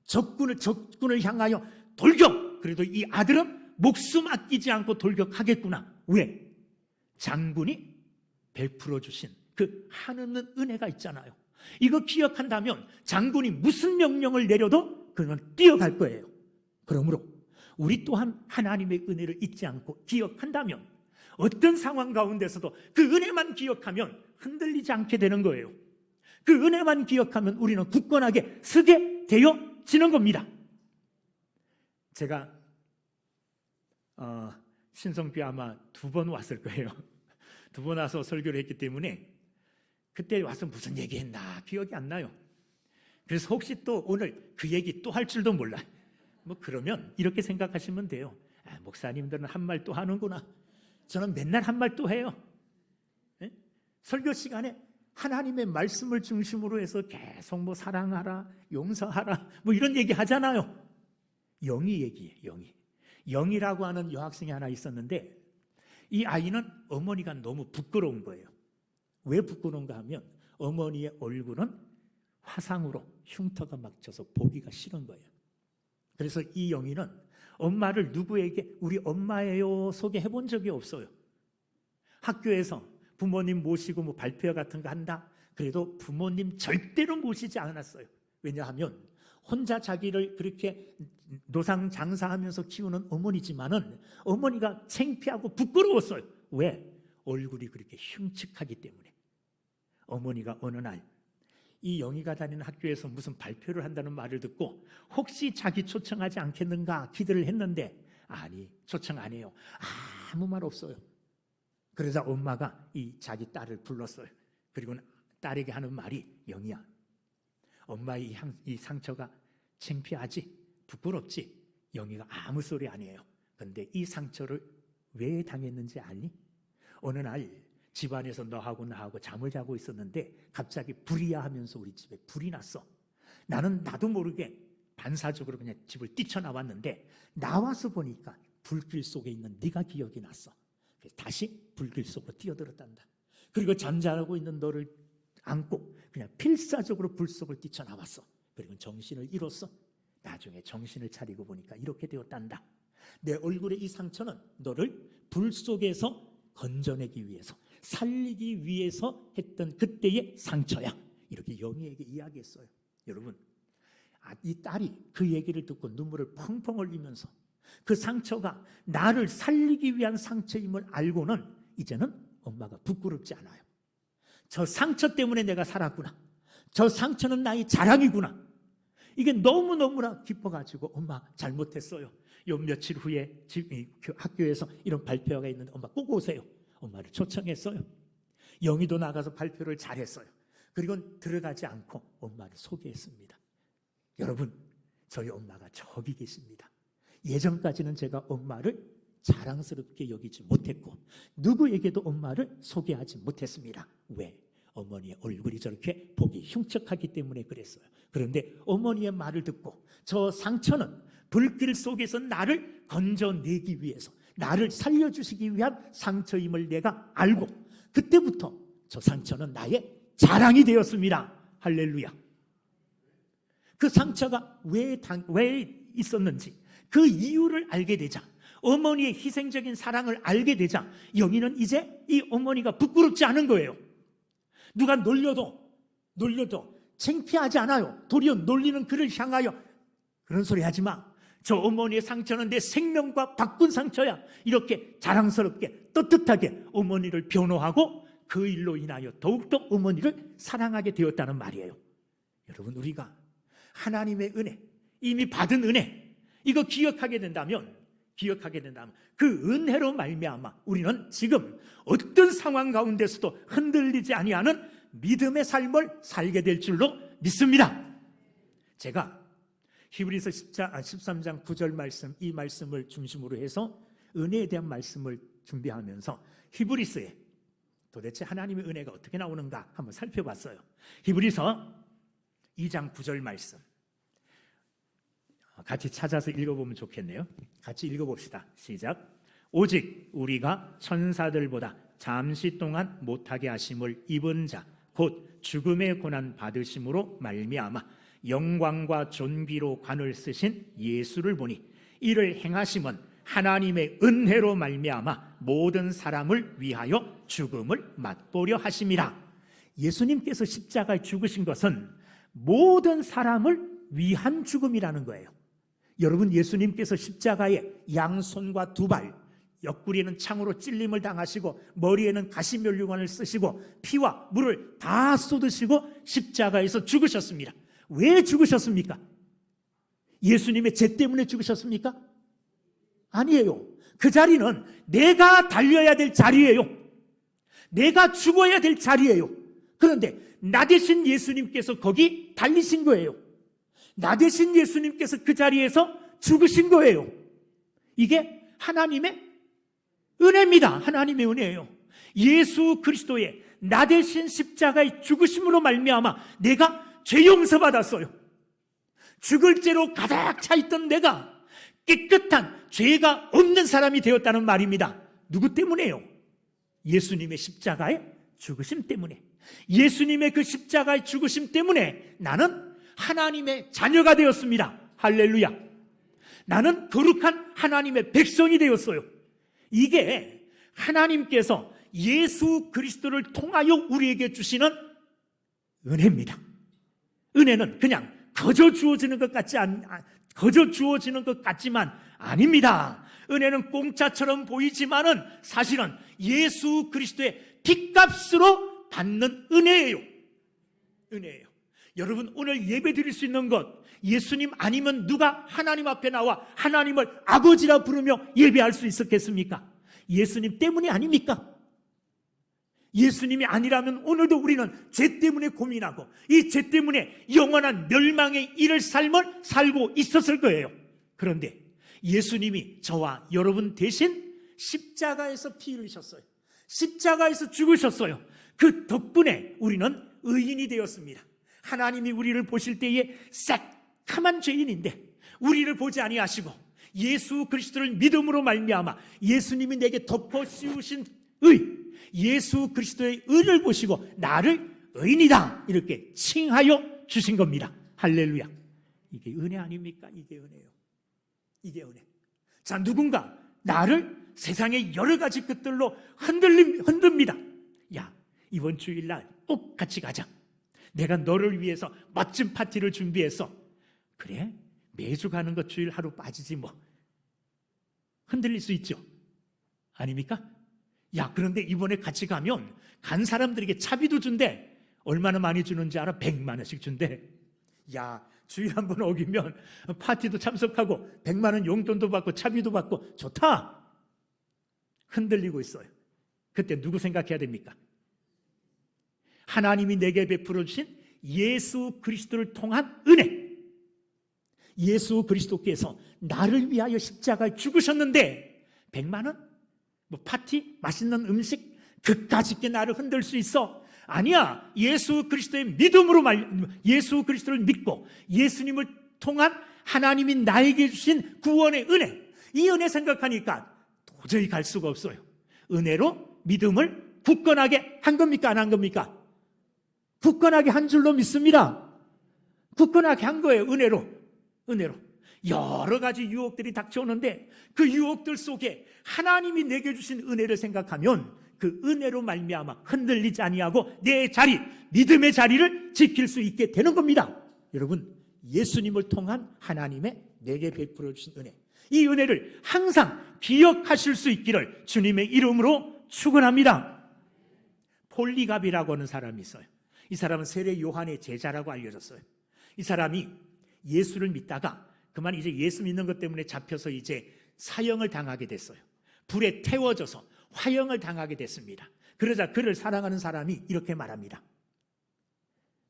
적군을 향하여 돌격! 그래도 이 아들은 목숨 아끼지 않고 돌격하겠구나. 왜? 장군이 베풀어 주신 그 한없는 은혜가 있잖아요. 이거 기억한다면 장군이 무슨 명령을 내려도 그는 뛰어갈 거예요. 그러므로 우리 또한 하나님의 은혜를 잊지 않고 기억한다면 어떤 상황 가운데서도 그 은혜만 기억하면 흔들리지 않게 되는 거예요. 그 은혜만 기억하면 우리는 굳건하게 서게 되어지는 겁니다. 제가 신성교회 아마 2번 왔을 거예요. 2번 와서 설교를 했기 때문에 그때 와서 무슨 얘기했나 기억이 안 나요. 그래서 혹시 또 오늘 그 얘기 또 할 줄도 몰라. 뭐 그러면 이렇게 생각하시면 돼요. 목사님들은 한 말 또 하는구나. 저는 맨날 한 말 또 해요. 예? 설교 시간에 하나님의 말씀을 중심으로 해서 계속 뭐 사랑하라, 용서하라, 뭐 이런 얘기 하잖아요. 영희 얘기예요. 영희라고 하는 여학생이 하나 있었는데 이 아이는 어머니가 너무 부끄러운 거예요. 왜 부끄러운가 하면 어머니의 얼굴은 화상으로 흉터가 막 져서 보기가 싫은 거예요. 그래서 이 영희는 엄마를 누구에게 우리 엄마예요 소개해 본 적이 없어요. 학교에서 부모님 모시고 뭐 발표 같은 거 한다. 그래도 부모님 절대로 모시지 않았어요. 왜냐하면 혼자 자기를 그렇게 노상 장사하면서 키우는 어머니지만은 어머니가 창피하고 부끄러웠어요. 왜? 얼굴이 그렇게 흉측하기 때문에. 어머니가 어느 날 이 영희가 다니는 학교에서 무슨 발표를 한다는 말을 듣고 혹시 자기 초청하지 않겠는가 기대를 했는데 아니, 초청 안 해요. 아무 말 없어요. 그러자 엄마가 이 자기 딸을 불렀어요. 그리고 딸에게 하는 말이 영희야, 엄마의 이 상처가 창피하지? 부끄럽지? 영희가 아무 소리 안 해요. 근데 이 상처를 왜 당했는지 아니? 어느 날 집안에서 너하고 나하고 잠을 자고 있었는데 갑자기 불이야 하면서 우리 집에 불이 났어. 나도 모르게 반사적으로 그냥 집을 뛰쳐나왔는데 나와서 보니까 불길 속에 있는 네가 기억이 났어. 그래서 다시 불길 속으로 뛰어들었단다. 그리고 잠자고 있는 너를 안고 그냥 필사적으로 불 속을 뛰쳐나왔어. 그리고 정신을 잃었어. 나중에 정신을 차리고 보니까 이렇게 되었단다. 내 얼굴에 이 상처는 너를 불 속에서 건져내기 위해서, 살리기 위해서 했던 그때의 상처야. 이렇게 영희에게 이야기했어요. 여러분, 이 딸이 그 얘기를 듣고 눈물을 펑펑 흘리면서 그 상처가 나를 살리기 위한 상처임을 알고는 이제는 엄마가 부끄럽지 않아요. 저 상처 때문에 내가 살았구나. 저 상처는 나의 자랑이구나. 이게 너무너무나 기뻐가지고 엄마 잘못했어요. 요 며칠 후에 학교에서 이런 발표가 있는데 엄마 꼭 오세요. 엄마를 초청했어요. 영희도 나가서 발표를 잘했어요. 그리고 들어가지 않고 엄마를 소개했습니다. 여러분, 저희 엄마가 저기 계십니다. 예전까지는 제가 엄마를 자랑스럽게 여기지 못했고 누구에게도 엄마를 소개하지 못했습니다. 왜? 어머니의 얼굴이 저렇게 보기 흉측하기 때문에 그랬어요. 그런데 어머니의 말을 듣고 저 상처는 불길 속에서 나를 건져내기 위해서, 나를 살려주시기 위한 상처임을 내가 알고 그때부터 저 상처는 나의 자랑이 되었습니다. 할렐루야. 그 상처가 왜 있었는지 그 이유를 알게 되자, 어머니의 희생적인 사랑을 알게 되자 영희는 이제 이 어머니가 부끄럽지 않은 거예요. 누가 놀려도 창피하지 않아요. 도리어 놀리는 그를 향하여 그런 소리 하지 마. 저 어머니의 상처는 내 생명과 바꾼 상처야. 이렇게 자랑스럽게 떳떳하게 어머니를 변호하고 그 일로 인하여 더욱더 어머니를 사랑하게 되었다는 말이에요. 여러분, 우리가 하나님의 은혜, 이미 받은 은혜, 이거 기억하게 된다면 그 은혜로 말미암아 우리는 지금 어떤 상황 가운데서도 흔들리지 아니하는 믿음의 삶을 살게 될 줄로 믿습니다. 제가 히브리서 13장 9절 말씀, 이 말씀을 중심으로 해서 은혜에 대한 말씀을 준비하면서 히브리서에 도대체 하나님의 은혜가 어떻게 나오는가 한번 살펴봤어요. 히브리서 2장 9절 말씀 같이 찾아서 읽어보면 좋겠네요. 같이 읽어봅시다. 시작. 오직 우리가 천사들보다 잠시 동안 못하게 하심을 입은 자 곧 죽음의 고난 받으심으로 말미암아 영광과 존귀로 관을 쓰신 예수를 보니 이를 행하심은 하나님의 은혜로 말미암아 모든 사람을 위하여 죽음을 맛보려 하심이라. 예수님께서 십자가에 죽으신 것은 모든 사람을 위한 죽음이라는 거예요. 여러분, 예수님께서 십자가에 양손과 두 발, 옆구리에는 창으로 찔림을 당하시고 머리에는 가시면류관을 쓰시고 피와 물을 다 쏟으시고 십자가에서 죽으셨습니다. 왜 죽으셨습니까? 예수님의 죄 때문에 죽으셨습니까? 아니에요. 그 자리는 내가 달려야 될 자리예요. 내가 죽어야 될 자리예요. 그런데 나 대신 예수님께서 거기 달리신 거예요. 나 대신 예수님께서 그 자리에서 죽으신 거예요. 이게 하나님의 은혜입니다. 하나님의 은혜예요. 예수 그리스도의 나 대신 십자가의 죽으심으로 말미암아 내가 죄 용서받았어요. 죽을 죄로 가득 차 있던 내가 깨끗한 죄가 없는 사람이 되었다는 말입니다. 누구 때문에요? 예수님의 십자가의 죽으심 때문에. 예수님의 그 십자가의 죽으심 때문에 나는 하나님의 자녀가 되었습니다. 할렐루야. 나는 거룩한 하나님의 백성이 되었어요. 이게 하나님께서 예수 그리스도를 통하여 우리에게 주시는 은혜입니다. 은혜는 그냥 거저 주어지는 것 같지만 아닙니다. 은혜는 공짜처럼 보이지만은 사실은 예수 그리스도의 핏값으로 받는 은혜예요. 은혜예요. 여러분, 오늘 예배 드릴 수 있는 것, 예수님 아니면 누가 하나님 앞에 나와 하나님을 아버지라 부르며 예배할 수 있었겠습니까? 예수님 때문이 아닙니까? 예수님이 아니라면 오늘도 우리는 죄 때문에 고민하고 이 죄 때문에 영원한 멸망에 이를 삶을 살고 있었을 거예요. 그런데 예수님이 저와 여러분 대신 십자가에서 피 흘리셨어요. 십자가에서 죽으셨어요. 그 덕분에 우리는 의인이 되었습니다. 하나님이 우리를 보실 때에 새카만 죄인인데 우리를 보지 아니하시고 예수 그리스도를 믿음으로 말미암아 예수님이 내게 덮어 씌우신 의, 예수 그리스도의 의를 보시고 나를 의인이다 이렇게 칭하여 주신 겁니다. 할렐루야. 이게 은혜 아닙니까? 이게 은혜예요. 이게 은혜. 자, 누군가 나를 세상의 여러 가지 것들로 흔듭니다. 야, 이번 주일날 꼭 같이 가자. 내가 너를 위해서 멋진 파티를 준비했어. 그래? 매주 가는 것 주일 하루 빠지지 뭐. 흔들릴 수 있죠. 아닙니까? 야, 그런데 이번에 같이 가면 간 사람들에게 차비도 준대. 얼마나 많이 주는지 알아? 100만 원씩 준대. 야, 주일 한 번 어기면 파티도 참석하고 100만 원 용돈도 받고 차비도 받고 좋다. 흔들리고 있어요. 그때 누구 생각해야 됩니까? 하나님이 내게 베풀어 주신 예수 그리스도를 통한 은혜. 예수 그리스도께서 나를 위하여 십자가에 죽으셨는데 100만 원? 뭐 파티? 맛있는 음식? 그까짓 게 나를 흔들 수 있어? 아니야. 예수 그리스도의 믿음으로 예수 그리스도를 믿고 예수님을 통한 하나님이 나에게 주신 구원의 은혜, 이 은혜 생각하니까 도저히 갈 수가 없어요. 은혜로 믿음을 굳건하게 한 겁니까? 안 한 겁니까? 굳건하게 한 줄로 믿습니다. 굳건하게 한 거예요. 은혜로. 여러 가지 유혹들이 닥쳐오는데 그 유혹들 속에 하나님이 내게 주신 은혜를 생각하면 그 은혜로 말미암아 흔들리지 아니하고 내 자리, 믿음의 자리를 지킬 수 있게 되는 겁니다. 여러분, 예수님을 통한 하나님의 내게 베풀어 주신 은혜, 이 은혜를 항상 기억하실 수 있기를 주님의 이름으로 축원합니다. 폴리갑이라고 하는 사람이 있어요. 이 사람은 세례 요한의 제자라고 알려졌어요. 이 사람이 예수를 믿다가 그만 이제 예수 믿는 것 때문에 잡혀서 이제 사형을 당하게 됐어요. 불에 태워져서 화형을 당하게 됐습니다. 그러자 그를 사랑하는 사람이 이렇게 말합니다.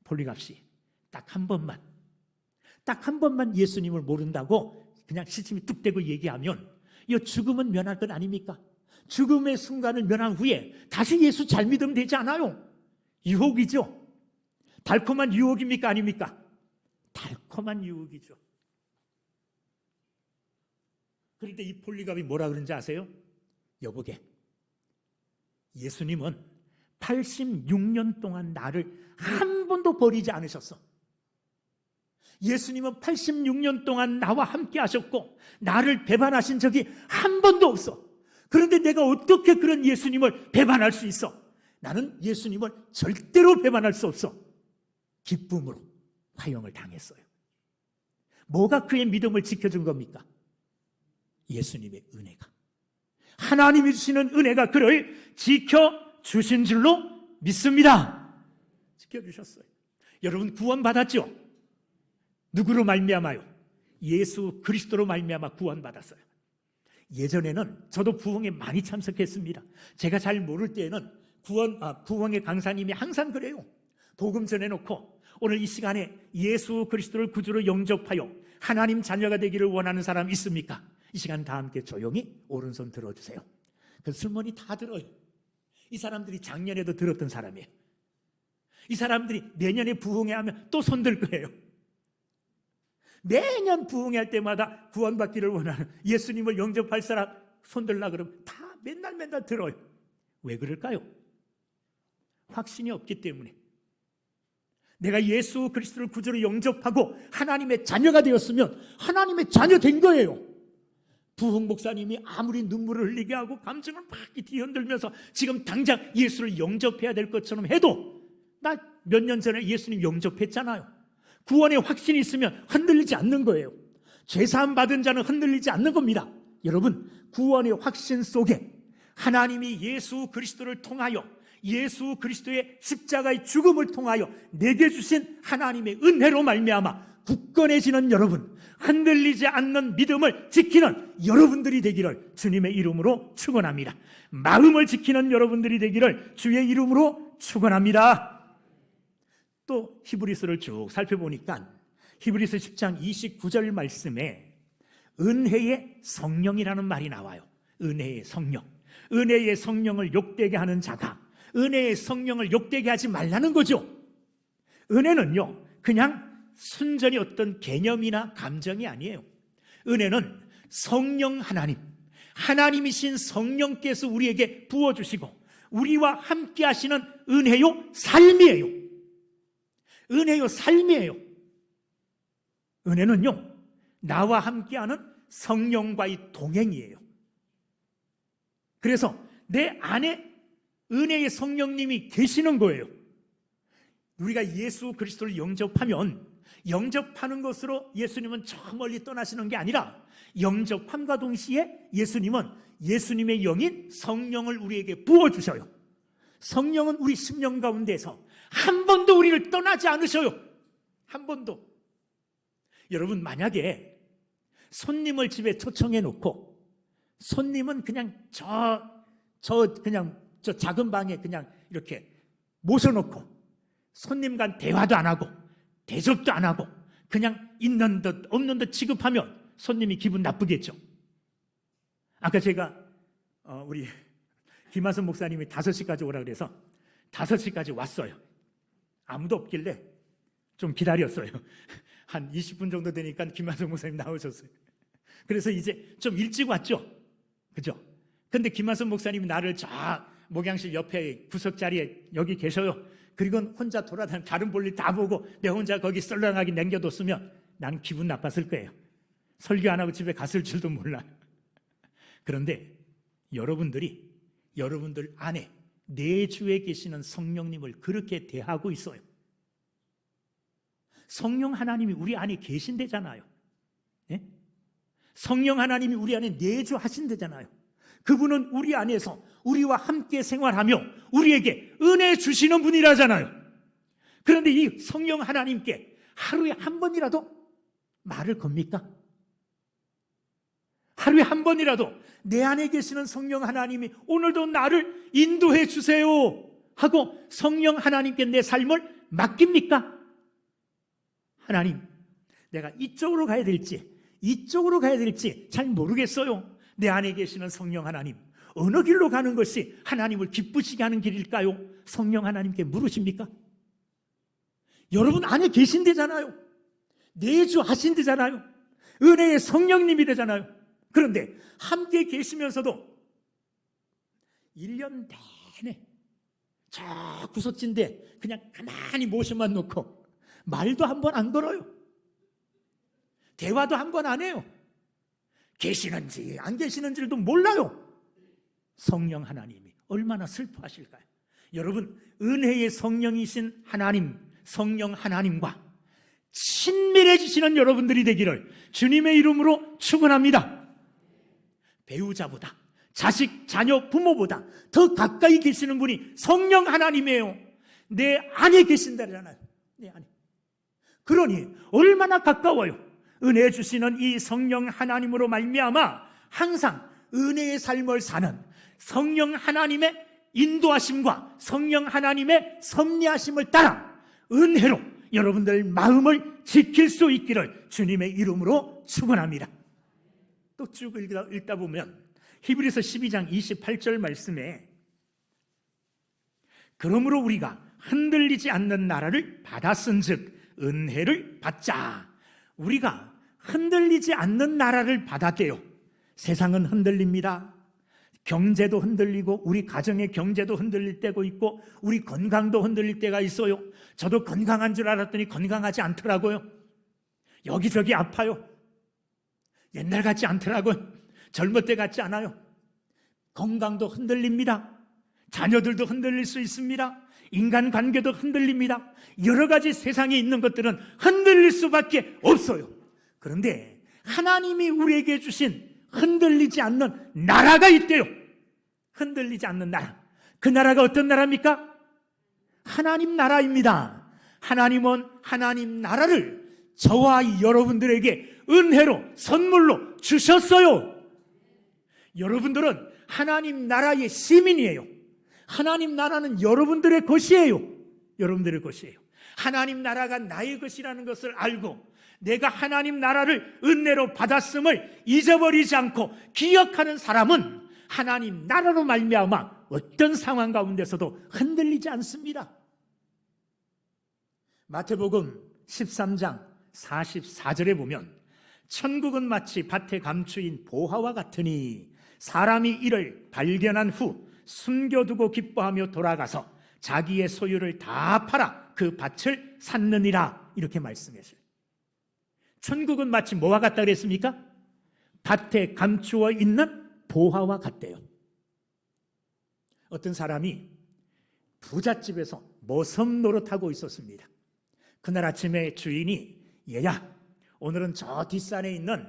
폴리갑씨, 딱 한 번만 예수님을 모른다고 그냥 시침이 뚝 떼고 얘기하면 이 죽음은 면할 것 아닙니까? 죽음의 순간을 면한 후에 다시 예수 잘 믿으면 되지 않아요? 유혹이죠. 달콤한 유혹입니까? 아닙니까? 달콤한 유혹이죠. 그런데 이 폴리갑이 뭐라 그런지 아세요? 여보게, 예수님은 86년 동안 나를 한 번도 버리지 않으셨어. 예수님은 86년 동안 나와 함께 하셨고 나를 배반하신 적이 한 번도 없어. 그런데 내가 어떻게 그런 예수님을 배반할 수 있어? 나는 예수님을 절대로 배반할 수 없어. 기쁨으로 화형을 당했어요. 뭐가 그의 믿음을 지켜준 겁니까? 예수님의 은혜가, 하나님이 주시는 은혜가 그를 지켜주신 줄로 믿습니다. 지켜주셨어요. 여러분, 구원받았죠? 누구로 말미암아요? 예수 그리스도로 말미암아 구원받았어요. 예전에는 저도 부흥에 많이 참석했습니다. 제가 잘 모를 때에는 부흥의 강사님이 항상 그래요. 복음 전해놓고 오늘 이 시간에 예수 그리스도를 구주로 영접하여 하나님 자녀가 되기를 원하는 사람 있습니까? 이 시간 다 함께 조용히 오른손 들어주세요. 그 술머니 다 들어요. 이 사람들이 작년에도 들었던 사람이에요. 이 사람들이 내년에 부흥회 하면 또 손들 거예요. 매년 부흥회 할 때마다 구원받기를 원하는, 예수님을 영접할 사람 손들라 그러면 다 맨날 들어요. 왜 그럴까요? 확신이 없기 때문에. 내가 예수 그리스도를 구주로 영접하고 하나님의 자녀가 되었으면 하나님의 자녀 된 거예요. 부흥 목사님이 아무리 눈물을 흘리게 하고 감정을 막 뒤흔들면서 지금 당장 예수를 영접해야 될 것처럼 해도, 나 몇 년 전에 예수님 영접했잖아요. 구원의 확신이 있으면 흔들리지 않는 거예요. 죄사함 받은 자는 흔들리지 않는 겁니다. 여러분, 구원의 확신 속에 하나님이 예수 그리스도를 통하여, 예수 그리스도의 십자가의 죽음을 통하여 내게 주신 하나님의 은혜로 말미암아 굳건해지는 여러분, 흔들리지 않는 믿음을 지키는 여러분들이 되기를 주님의 이름으로 축원합니다. 마음을 지키는 여러분들이 되기를 주의 이름으로 축원합니다. 또 히브리서를 쭉 살펴보니까 히브리서 10장 29절 말씀에 은혜의 성령이라는 말이 나와요. 은혜의 성령. 은혜의 성령을 욕되게 하는 자가 은혜의 성령을 욕되게 하지 말라는 거죠. 은혜는요, 그냥 순전히 어떤 개념이나 감정이 아니에요. 은혜는 성령 하나님, 하나님이신 성령께서 우리에게 부어주시고 우리와 함께 하시는 은혜요 삶이에요. 은혜요 삶이에요. 은혜는요, 나와 함께하는 성령과의 동행이에요. 그래서 내 안에 은혜의 성령님이 계시는 거예요. 우리가 예수 그리스도를 영접하면 영접하는 것으로 예수님은 저 멀리 떠나시는 게 아니라, 영접함과 동시에 예수님은 예수님의 영인 성령을 우리에게 부어주셔요. 성령은 우리 심령 가운데서 한 번도 우리를 떠나지 않으셔요. 한 번도. 여러분, 만약에 손님을 집에 초청해 놓고 손님은 그냥 저 작은 방에 그냥 이렇게 모셔놓고 손님과 대화도 안 하고 대접도 안 하고 그냥 있는 듯 없는 듯 취급하면 손님이 기분 나쁘겠죠. 아까 제가 우리 김하선 목사님이 5시까지 오라 그래서 5시까지 왔어요. 아무도 없길래 좀 기다렸어요. 한 20분 정도 되니까 김하선 목사님 나오셨어요. 그래서 이제 좀 일찍 왔죠. 그죠? 근데 김하선 목사님이 나를 저 목양실 옆에 구석 자리에 여기 계셔요. 그리고 혼자 돌아다니는 다른 볼일 다 보고 내 혼자 거기 썰렁하게 남겨뒀으면 난 기분 나빴을 거예요. 설교 안 하고 집에 갔을 줄도 몰라. 그런데 여러분들 안에 내주에 계시는 성령님을 그렇게 대하고 있어요. 성령 하나님이 우리 안에 계신대잖아요. 예? 성령 하나님이 우리 안에 내주하신대잖아요. 그분은 우리 안에서 우리와 함께 생활하며 우리에게 은혜 주시는 분이라잖아요. 그런데 이 성령 하나님께 하루에 한 번이라도 말을 겁니까? 하루에 한 번이라도 내 안에 계시는 성령 하나님이 오늘도 나를 인도해 주세요 하고 성령 하나님께 내 삶을 맡깁니까? 하나님, 내가 이쪽으로 가야 될지 이쪽으로 가야 될지 잘 모르겠어요. 내 안에 계시는 성령 하나님, 어느 길로 가는 것이 하나님을 기쁘시게 하는 길일까요? 성령 하나님께 물으십니까? 여러분 안에 계신대잖아요. 내주하신대잖아요. 은혜의 성령님이 되잖아요. 그런데 함께 계시면서도 1년 내내 저 구석진데 그냥 가만히 모셔만 놓고 말도 한 번 안 걸어요. 대화도 한 번 안 해요. 계시는지 안 계시는지도 몰라요. 성령 하나님이 얼마나 슬퍼하실까요? 여러분, 은혜의 성령이신 하나님, 성령 하나님과 친밀해지시는 여러분들이 되기를 주님의 이름으로 축원합니다. 배우자보다, 자식, 자녀, 부모보다 더 가까이 계시는 분이 성령 하나님이에요. 내 안에 계신다잖아요. 내 안에. 그러니 얼마나 가까워요. 은혜 주시는 이 성령 하나님으로 말미암아 항상 은혜의 삶을 사는 성령 하나님의 인도하심과 성령 하나님의 섭리하심을 따라 은혜로 여러분들 마음을 지킬 수 있기를 주님의 이름으로 축원합니다. 또 쭉 읽다 보면 히브리서 12장 28절 말씀에 그러므로 우리가 흔들리지 않는 나라를 받았은즉 은혜를 받자. 우리가 흔들리지 않는 나라를 받았대요. 세상은 흔들립니다. 경제도 흔들리고 우리 가정의 경제도 흔들릴 때가 있고 우리 건강도 흔들릴 때가 있어요. 저도 건강한 줄 알았더니 건강하지 않더라고요. 여기저기 아파요. 옛날 같지 않더라고요. 젊을 때 같지 않아요. 건강도 흔들립니다. 자녀들도 흔들릴 수 있습니다. 인간관계도 흔들립니다. 여러 가지 세상에 있는 것들은 흔들릴 수밖에 없어요. 그런데 하나님이 우리에게 주신 흔들리지 않는 나라가 있대요. 흔들리지 않는 나라. 그 나라가 어떤 나라입니까? 하나님 나라입니다. 하나님은 하나님 나라를 저와 여러분들에게 은혜로 선물로 주셨어요. 여러분들은 하나님 나라의 시민이에요. 하나님 나라는 여러분들의 것이에요. 여러분들의 것이에요. 하나님 나라가 나의 것이라는 것을 알고 내가 하나님 나라를 은혜로 받았음을 잊어버리지 않고 기억하는 사람은 하나님 나라로 말미암아 어떤 상황 가운데서도 흔들리지 않습니다. 마태복음 13장 44절에 보면 천국은 마치 밭에 감추인 보화와 같으니 사람이 이를 발견한 후 숨겨두고 기뻐하며 돌아가서 자기의 소유를 다 팔아 그 밭을 샀느니라. 이렇게 말씀했어요. 천국은 마치 뭐와 같다 그랬습니까? 밭에 감추어 있는 보화와 같대요. 어떤 사람이 부잣집에서 모섬 노릇하고 있었습니다. 그날 아침에 주인이 얘야, 오늘은 저 뒷산에 있는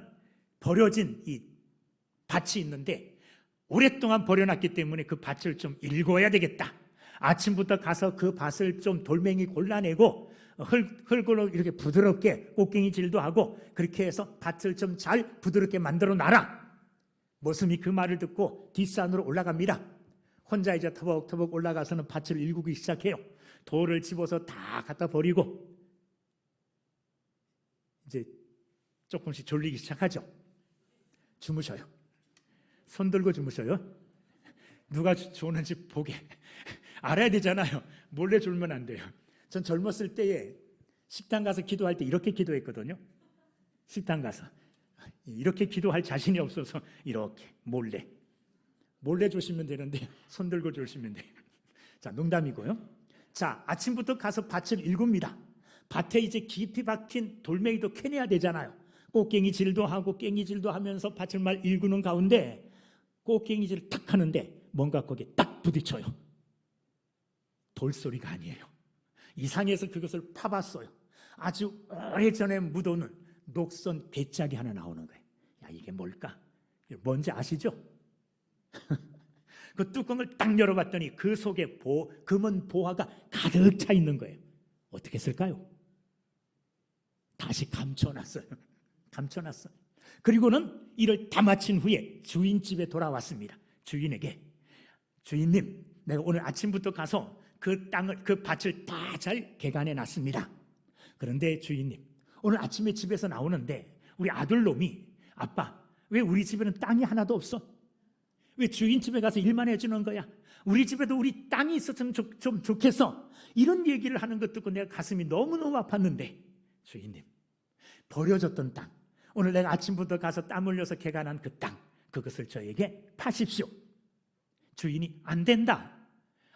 버려진 이 밭이 있는데 오랫동안 버려놨기 때문에 그 밭을 좀 일궈야 되겠다. 아침부터 가서 그 밭을 좀 돌멩이 골라내고 흙으로 이렇게 부드럽게 꽃갱이 질도 하고 그렇게 해서 밭을 좀 잘 부드럽게 만들어 놔라. 모슴이 그 말을 듣고 뒷산으로 올라갑니다. 혼자 이제 터벅터벅 올라가서는 밭을 일구기 시작해요. 돌을 집어서 다 갖다 버리고 이제 조금씩 졸리기 시작하죠. 주무셔요. 손 들고 주무셔요. 누가 주는지 보게 알아야 되잖아요. 몰래 졸면 안 돼요. 전 젊었을 때에 식당 가서 기도할 때 이렇게 기도했거든요. 식당 가서 이렇게 기도할 자신이 없어서 이렇게 몰래 주시면 되는데 손 들고 주시면 돼요. 자, 농담이고요. 자, 아침부터 가서 밭을 일굽니다. 밭에 이제 깊이 박힌 돌멩이도 캐내야 되잖아요. 꽃갱이질도 하고 깽이질도 하면서 밭을 말 일구는 가운데 꽃갱이질을 탁 하는데 뭔가 거기에 딱 부딪혀요. 돌소리가 아니에요. 이상해서 그것을 파봤어요. 아주 오래전에 묻어놓은 녹선 괴짝이 하나 나오는 거예요. 야, 이게 뭘까? 뭔지 아시죠? 그 뚜껑을 딱 열어봤더니 그 속에 금은 보화가 가득 차 있는 거예요. 어떻게 했을까요? 다시 감춰놨어요. 감춰놨어요. 그리고는 이를 다 마친 후에 주인집에 돌아왔습니다. 주인에게 주인님, 내가 오늘 아침부터 가서 그 밭을 다 잘 개간해 놨습니다. 그런데 주인님, 오늘 아침에 집에서 나오는데 우리 아들놈이 아빠, 왜 우리 집에는 땅이 하나도 없어? 왜 주인 집에 가서 일만 해주는 거야? 우리 집에도 우리 땅이 있었으면 좀 좋겠어. 이런 얘기를 하는 것 듣고 내가 가슴이 너무너무 아팠는데 주인님, 버려졌던 땅, 오늘 내가 아침부터 가서 땀 흘려서 개간한 그 땅, 그것을 저에게 파십시오. 주인이 안 된다.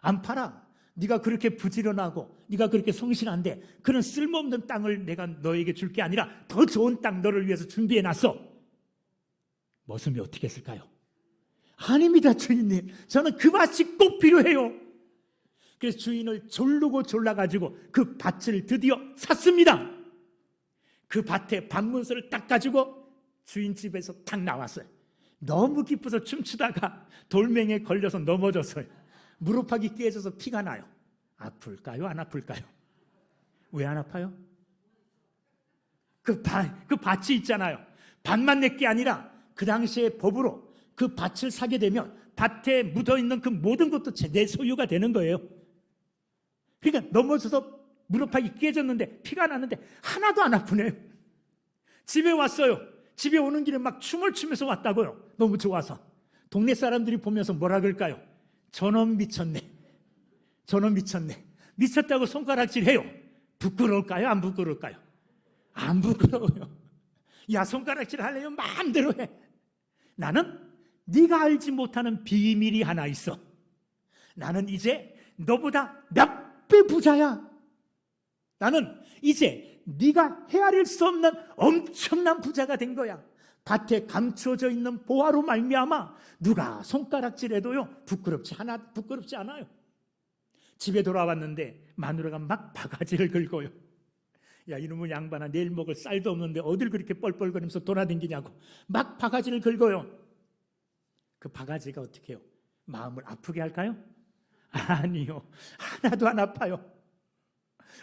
안 팔아. 네가 그렇게 부지런하고 네가 그렇게 성실한데 그런 쓸모없는 땅을 내가 너에게 줄 게 아니라 더 좋은 땅 너를 위해서 준비해놨어. 머슴이 어떻게 했을까요? 아닙니다, 주인님. 저는 그 밭이 꼭 필요해요. 그래서 주인을 졸르고 졸라가지고 그 밭을 드디어 샀습니다. 그 밭에 반문서를 딱 가지고 주인 집에서 탁 나왔어요. 너무 기뻐서 춤추다가 돌멩이에 걸려서 넘어졌어요. 무릎팍이 깨져서 피가 나요. 아플까요? 안 아플까요? 왜 안 아파요? 그 밭이 있잖아요. 밭만 내 게 아니라 그 당시의 법으로 그 밭을 사게 되면 밭에 묻어있는 그 모든 것도 내 소유가 되는 거예요. 그러니까 넘어져서 무릎팍이 깨졌는데 피가 났는데 하나도 안 아프네요. 집에 왔어요. 집에 오는 길에 막 춤을 추면서 왔다고요. 너무 좋아서. 동네 사람들이 보면서 뭐라 그럴까요? 저놈 미쳤네. 저놈 미쳤네. 미쳤다고 손가락질해요. 부끄러울까요? 안 부끄러울까요? 안 부끄러워요. 야, 손가락질 할래요? 마음대로 해. 나는 네가 알지 못하는 비밀이 하나 있어. 나는 이제 너보다 몇 배 부자야. 나는 이제 네가 헤아릴 수 없는 엄청난 부자가 된 거야. 밭에 감춰져 있는 보화로 말미암아 누가 손가락질해도요 부끄럽지 않아요. 집에 돌아왔는데 마누라가 막 바가지를 긁어요. 야, 이놈의 양반아, 내일 먹을 쌀도 없는데 어딜 그렇게 뻘뻘거리면서 돌아다니냐고 막 바가지를 긁어요. 그 바가지가 어떻게 해요? 마음을 아프게 할까요? 아니요, 하나도 안 아파요.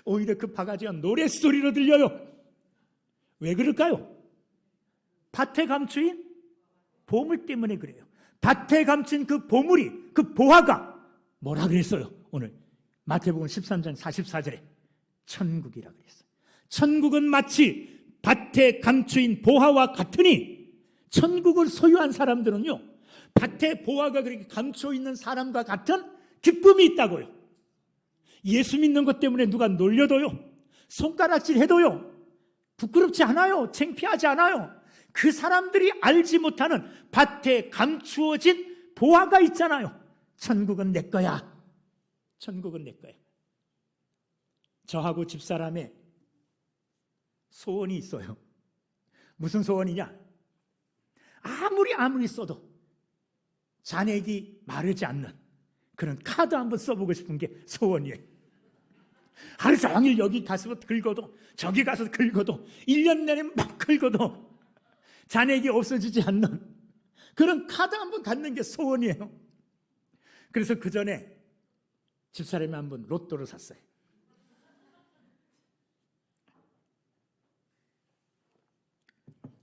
오히려 그 바가지가 노랫소리로 들려요. 왜 그럴까요? 밭에 감추인 보물 때문에 그래요. 밭에 감춘 그 보물이, 그 보화가 뭐라 그랬어요? 오늘 마태복음 13장 44절에 천국이라 그랬어요. 천국은 마치 밭에 감추인 보화와 같으니, 천국을 소유한 사람들은요 밭에 보화가 그렇게 감춰 있는 사람과 같은 기쁨이 있다고요. 예수 믿는 것 때문에 누가 놀려도요, 손가락질 해도요 부끄럽지 않아요. 창피하지 않아요. 그 사람들이 알지 못하는 밭에 감추어진 보화가 있잖아요. 천국은 내 거야. 천국은 내 거야. 저하고 집사람의 소원이 있어요. 무슨 소원이냐? 아무리 써도 잔액이 마르지 않는 그런 카드 한번 써보고 싶은 게 소원이에요. 하루 종일 여기 가서 긁어도 저기 가서 긁어도 1년 내내 막 긁어도 잔액이 없어지지 않는 그런 카드 한번 갖는 게 소원이에요. 그래서 그 전에 집사람이 한번 로또를 샀어요.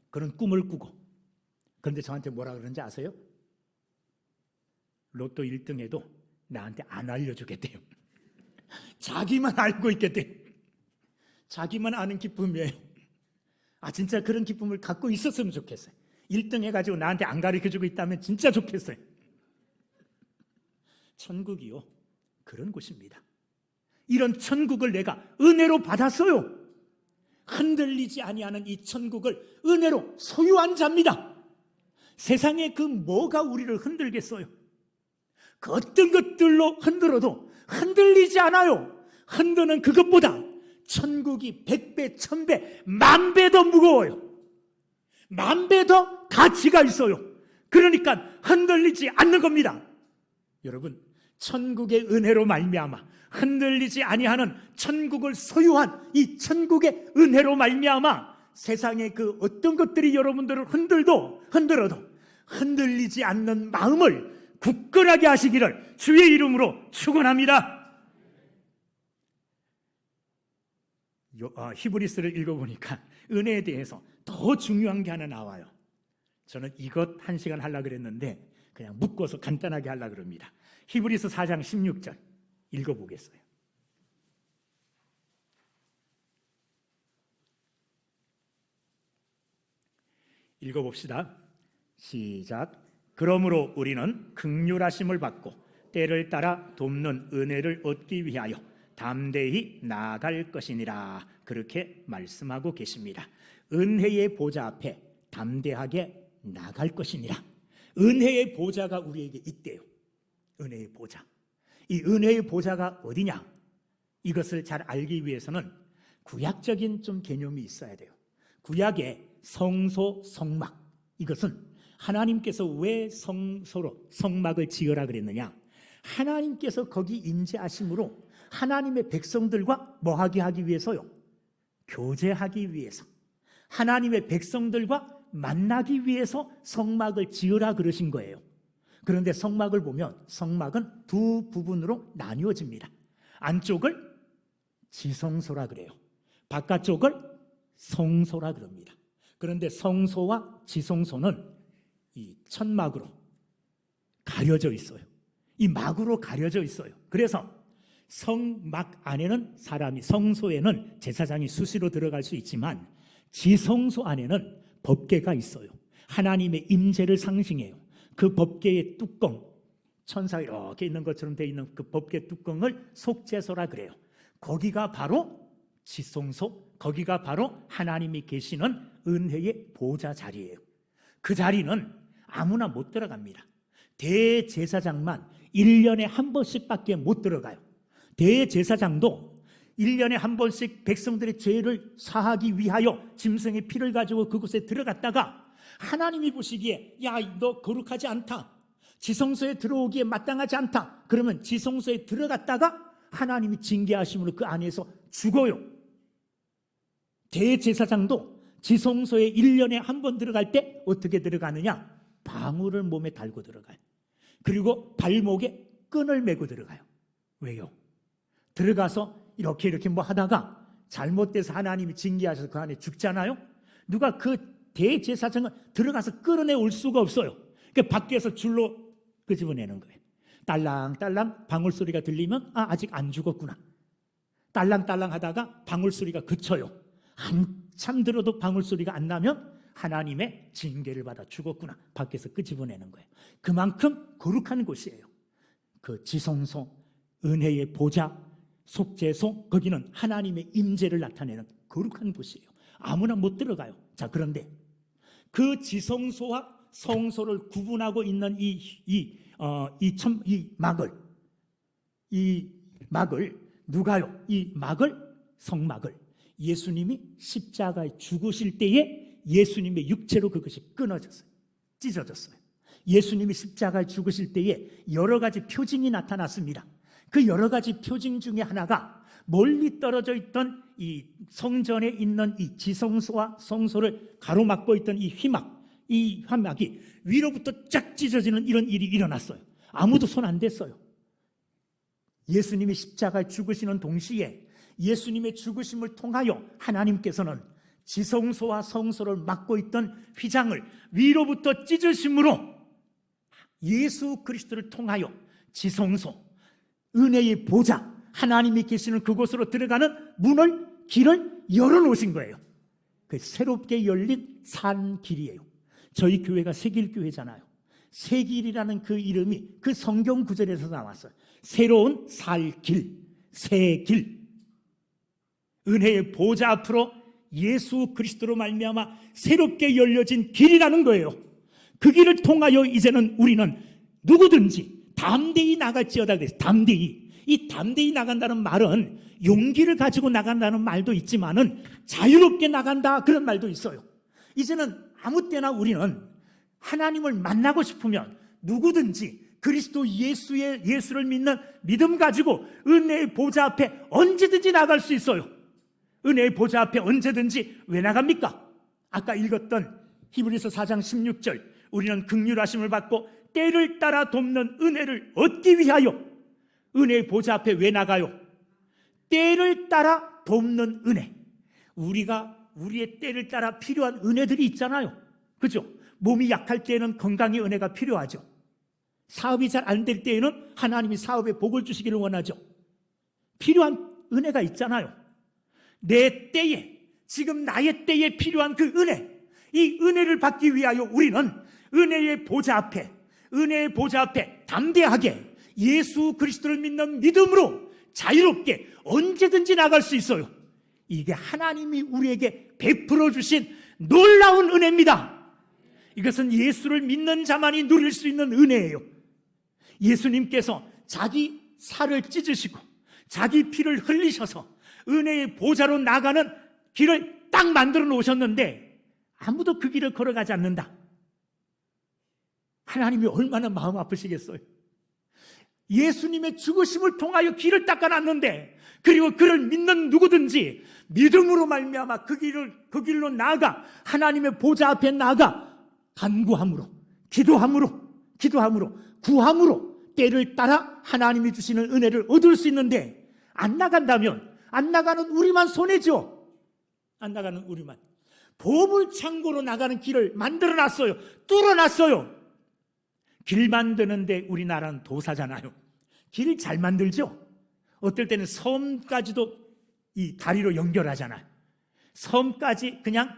그런 꿈을 꾸고, 그런데 저한테 뭐라 그러는지 아세요? 로또 1등해도 나한테 안 알려주겠대요. 자기만 알고 있겠대요. 자기만 아는 기쁨이에요. 아, 진짜 그런 기쁨을 갖고 있었으면 좋겠어요. 1등 해가지고 나한테 안 가르쳐주고 있다면 진짜 좋겠어요. 천국이요, 그런 곳입니다. 이런 천국을 내가 은혜로 받았어요. 흔들리지 아니하는 이 천국을 은혜로 소유한 자입니다. 세상에 그 뭐가 우리를 흔들겠어요? 그 어떤 것들로 흔들어도 흔들리지 않아요. 흔드는 그것보다 천국이 100배, 1000배, 10,000배 더 무거워요. 10,000배 더 가치가 있어요. 그러니까 흔들리지 않는 겁니다. 여러분, 천국의 은혜로 말미암아 흔들리지 아니하는 천국을 소유한 이 천국의 은혜로 말미암아 세상의 그 어떤 것들이 여러분들을 흔들어도 흔들리지 않는 마음을 굳건하게 하시기를 주의 이름으로 축원합니다. 히브리서를 읽어보니까 은혜에 대해서 더 중요한 게 하나 나와요. 저는 이것 1시간 하려고 그랬는데 그냥 묶어서 간단하게 하려고 그럽니다. 히브리서 4장 16절 읽어보겠어요. 읽어봅시다. 시작. 그러므로 우리는 긍휼하심을 받고 때를 따라 돕는 은혜를 얻기 위하여 담대히 나아갈 것이니라. 그렇게 말씀하고 계십니다. 은혜의 보좌 앞에 담대하게 나갈 것이니라. 은혜의 보좌가 우리에게 있대요. 은혜의 보좌. 이 은혜의 보좌가 어디냐? 이것을 잘 알기 위해서는 구약적인 좀 개념이 있어야 돼요. 구약의 성소, 성막, 이것은 하나님께서 왜 성소로 성막을 지으라 그랬느냐? 하나님께서 거기 임재하심으로 하나님의 백성들과 뭐하게 하기 위해서요? 교제하기 위해서, 하나님의 백성들과 만나기 위해서 성막을 지으라 그러신 거예요. 그런데 성막을 보면 성막은 두 부분으로 나뉘어집니다. 안쪽을 지성소라 그래요. 바깥쪽을 성소라 그럽니다. 그런데 성소와 지성소는 이 천막으로 가려져 있어요. 이 막으로 가려져 있어요. 그래서 성막 안에는 사람이, 성소에는 제사장이 수시로 들어갈 수 있지만 지성소 안에는 법궤가 있어요. 하나님의 임재를 상징해요. 그 법궤의 뚜껑, 천사 이렇게 있는 것처럼 되어 있는 그 법궤 뚜껑을 속죄소라 그래요. 거기가 바로 지성소, 거기가 바로 하나님이 계시는 은혜의 보좌 자리예요. 그 자리는 아무나 못 들어갑니다. 대제사장만 1년에 한 번씩밖에 못 들어가요. 대제사장도 1년에 한 번씩 백성들의 죄를 사하기 위하여 짐승의 피를 가지고 그곳에 들어갔다가 하나님이 보시기에 야, 너 거룩하지 않다, 지성소에 들어오기에 마땅하지 않다, 그러면 지성소에 들어갔다가 하나님이 징계하심으로 그 안에서 죽어요. 대제사장도 지성소에 1년에 한 번 들어갈 때 어떻게 들어가느냐? 방울을 몸에 달고 들어가요. 그리고 발목에 끈을 메고 들어가요. 왜요? 들어가서 이렇게 뭐 하다가 잘못돼서 하나님이 징계하셔서 그 안에 죽잖아요. 누가 그 대제사장을 들어가서 끌어내 올 수가 없어요. 그러니까 밖에서 줄로 끄집어내는 거예요. 딸랑딸랑 방울 소리가 들리면 아직 안 죽었구나. 딸랑딸랑 하다가 방울 소리가 그쳐요. 한참 들어도 방울 소리가 안 나면 하나님의 징계를 받아 죽었구나. 밖에서 끄집어내는 거예요. 그만큼 거룩한 곳이에요. 그 지성소, 은혜의 보좌, 속죄소, 거기는 하나님의 임재를 나타내는 거룩한 곳이에요. 아무나 못 들어가요. 자, 그런데 그 지성소와 성소를 구분하고 있는 이 막을 누가요? 이 막을, 성막을 예수님이 십자가에 죽으실 때에 예수님의 육체로 그것이 끊어졌어요. 찢어졌어요. 예수님이 십자가에 죽으실 때에 여러 가지 표징이 나타났습니다. 그 여러 가지 표징 중에 하나가 멀리 떨어져 있던 이 성전에 있는 이 지성소와 성소를 가로막고 있던 이 화막이 위로부터 쫙 찢어지는 이런 일이 일어났어요. 아무도 손 안 댔어요. 예수님이 십자가에 죽으시는 동시에 예수님의 죽으심을 통하여 하나님께서는 지성소와 성소를 막고 있던 휘장을 위로부터 찢으심으로 예수 그리스도를 통하여 지성소, 은혜의 보좌, 하나님이 계시는 그곳으로 들어가는 길을 열어놓으신 거예요. 그 새롭게 열린 산 길이에요. 저희 교회가 새길교회잖아요. 새길이라는 그 이름이 그 성경 구절에서 나왔어요. 새로운 살 길, 새 길. 은혜의 보좌 앞으로 예수 그리스도로 말미암아 새롭게 열려진 길이라는 거예요. 그 길을 통하여 이제는 우리는 누구든지 담대히 나갈지어다 그랬어요. 담대히. 이 담대히 나간다는 말은 용기를 가지고 나간다는 말도 있지만은 자유롭게 나간다 그런 말도 있어요. 이제는 아무 때나 우리는 하나님을 만나고 싶으면 누구든지 그리스도 예수를 믿는 믿음 가지고 은혜의 보좌 앞에 언제든지 나갈 수 있어요. 은혜의 보좌 앞에 언제든지 왜 나갑니까? 아까 읽었던 히브리서 4장 16절, 우리는 긍휼하심을 받고 때를 따라 돕는 은혜를 얻기 위하여 은혜의 보좌 앞에 왜 나가요? 때를 따라 돕는 은혜. 우리가 우리의 때를 따라 필요한 은혜들이 있잖아요. 그죠? 몸이 약할 때에는 건강의 은혜가 필요하죠. 사업이 잘 안 될 때에는 하나님이 사업에 복을 주시기를 원하죠. 필요한 은혜가 있잖아요. 내 때에, 지금 나의 때에 필요한 그 은혜, 이 은혜를 받기 위하여 우리는 은혜의 보좌 앞에 담대하게 예수 그리스도를 믿는 믿음으로 자유롭게 언제든지 나갈 수 있어요. 이게 하나님이 우리에게 베풀어 주신 놀라운 은혜입니다. 이것은 예수를 믿는 자만이 누릴 수 있는 은혜예요. 예수님께서 자기 살을 찢으시고 자기 피를 흘리셔서 은혜의 보좌로 나가는 길을 딱 만들어 놓으셨는데 아무도 그 길을 걸어가지 않는다. 하나님이 얼마나 마음 아프시겠어요. 예수님의 죽으심을 통하여 길을 닦아놨는데, 그리고 그를 믿는 누구든지 믿음으로 말미암아 그 길로 나아가 하나님의 보좌 앞에 나아가 간구함으로, 기도함으로, 구함으로 때를 따라 하나님이 주시는 은혜를 얻을 수 있는데, 안 나간다면 안 나가는 우리만 손해죠. 안 나가는 우리만. 보물창고로 나가는 길을 만들어놨어요. 뚫어놨어요. 길 만드는데 우리나라는 도사잖아요. 길 잘 만들죠. 어떨 때는 섬까지도 이 다리로 연결하잖아요. 섬까지 그냥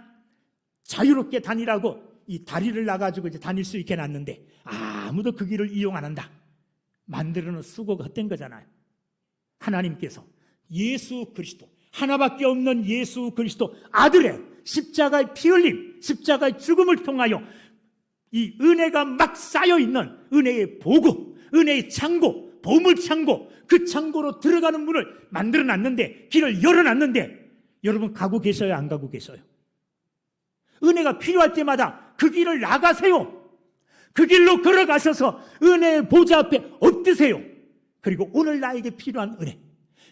자유롭게 다니라고 이 다리를 놔가지고 이제 다닐 수 있게 놨는데 아무도 그 길을 이용 안 한다. 만들어놓은 수고가 헛된 거잖아요. 하나님께서 예수 그리스도, 하나밖에 없는 예수 그리스도 아들의 십자가의 피 흘림, 십자가의 죽음을 통하여 이 은혜가 막 쌓여있는 은혜의 보급, 은혜의 창고, 보물 창고, 그 창고로 들어가는 문을 만들어 놨는데, 길을 열어 놨는데, 여러분 가고 계셔요? 안 가고 계셔요? 은혜가 필요할 때마다 그 길을 나가세요. 그 길로 걸어가셔서 은혜의 보좌 앞에 엎드세요. 그리고 오늘 나에게 필요한 은혜,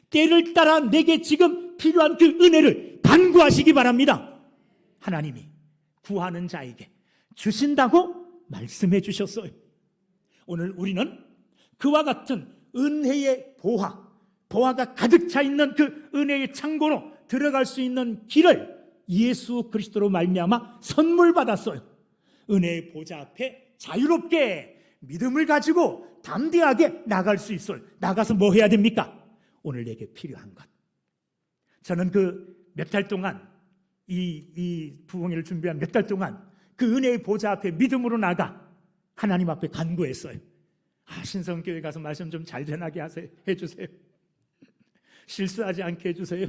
때를 따라 내게 지금 필요한 그 은혜를 간구하시기 바랍니다. 하나님이 구하는 자에게 주신다고 말씀해 주셨어요. 오늘 우리는 그와 같은 은혜의 보화가 가득 차 있는 그 은혜의 창고로 들어갈 수 있는 길을 예수 그리스도로 말미암아 선물 받았어요. 은혜의 보좌 앞에 자유롭게 믿음을 가지고 담대하게 나갈 수 있어요. 나가서 뭐 해야 됩니까? 오늘 내게 필요한 것. 저는 그 몇 달 동안 이 부흥회를 준비한 몇 달 동안 그 은혜의 보좌 앞에 믿음으로 나가 하나님 앞에 간구했어요. 신성교회 가서 말씀 좀 잘 전하게 해주세요. 실수하지 않게 해주세요.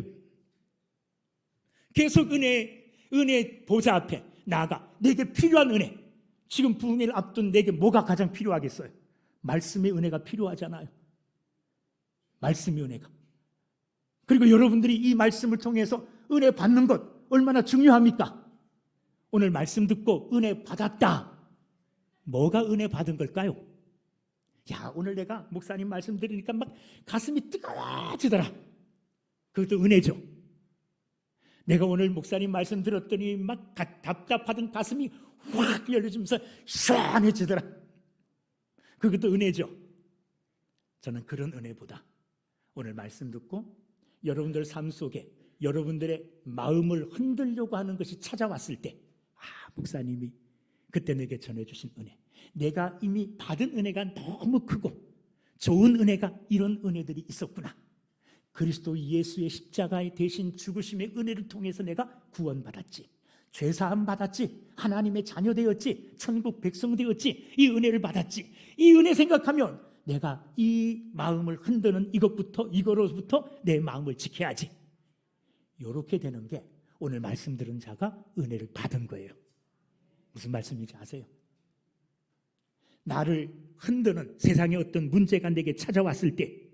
계속 은혜 보좌 앞에 나가 내게 필요한 은혜. 지금 부흥회를 앞둔 내게 뭐가 가장 필요하겠어요? 말씀의 은혜가 필요하잖아요. 말씀의 은혜가. 그리고 여러분들이 이 말씀을 통해서 은혜 받는 것 얼마나 중요합니까? 오늘 말씀 듣고 은혜 받았다. 뭐가 은혜 받은 걸까요? 오늘 내가 목사님 말씀 들으니까 막 가슴이 뜨거워지더라. 그것도 은혜죠. 내가 오늘 목사님 말씀 들었더니 막 답답하던 가슴이 확 열려지면서 시원해지더라. 그것도 은혜죠. 저는 그런 은혜보다 오늘 말씀 듣고 여러분들 삶 속에 여러분들의 마음을 흔들려고 하는 것이 찾아왔을 때 목사님이 그때 내게 전해주신 은혜, 내가 이미 받은 은혜가 너무 크고 좋은 은혜가 이런 은혜들이 있었구나. 그리스도 예수의 십자가의 대신 죽으심의 은혜를 통해서 내가 구원받았지, 죄사함 받았지, 하나님의 자녀 되었지, 천국 백성 되었지, 이 은혜를 받았지. 이 은혜 생각하면 내가 이 마음을 흔드는 이거로부터 내 마음을 지켜야지. 이렇게 되는 게 오늘 말씀 들은 자가 은혜를 받은 거예요. 무슨 말씀인지 아세요? 나를 흔드는 세상의 어떤 문제가 내게 찾아왔을 때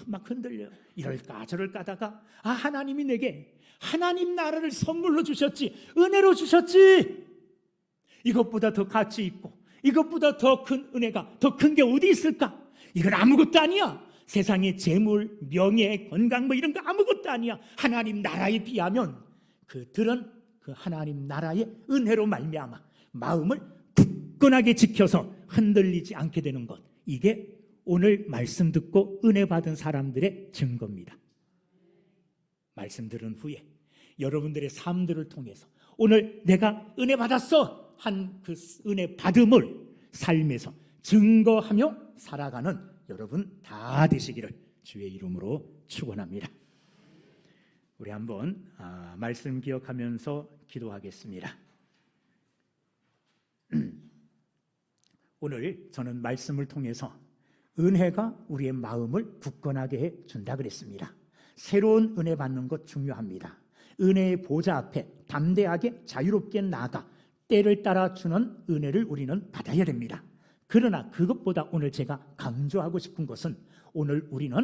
막 흔들려. 이럴까 저럴까 하다가 하나님이 내게 하나님 나라를 선물로 주셨지, 은혜로 주셨지. 이것보다 더 가치 있고 이것보다 더 큰 은혜가 더 큰 게 어디 있을까? 이건 아무것도 아니야. 세상의 재물, 명예, 건강 이런 거 아무것도 아니야. 하나님 나라에 비하면 그들은 그 하나님 나라의 은혜로 말미암아 마음을 굳건하게 지켜서 흔들리지 않게 되는 것. 이게 오늘 말씀 듣고 은혜 받은 사람들의 증거입니다. 말씀 들은 후에 여러분들의 삶들을 통해서 오늘 내가 은혜 받았어 한 그 은혜 받음을 삶에서 증거하며 살아가는 여러분 다 되시기를 주의 이름으로 축원합니다. 우리 한번 말씀 기억하면서 기도하겠습니다. 오늘 저는 말씀을 통해서 은혜가 우리의 마음을 굳건하게 해준다 그랬습니다. 새로운 은혜 받는 것 중요합니다. 은혜의 보좌 앞에 담대하게 자유롭게 나아가 때를 따라 주는 은혜를 우리는 받아야 됩니다. 그러나 그것보다 오늘 제가 강조하고 싶은 것은 오늘 우리는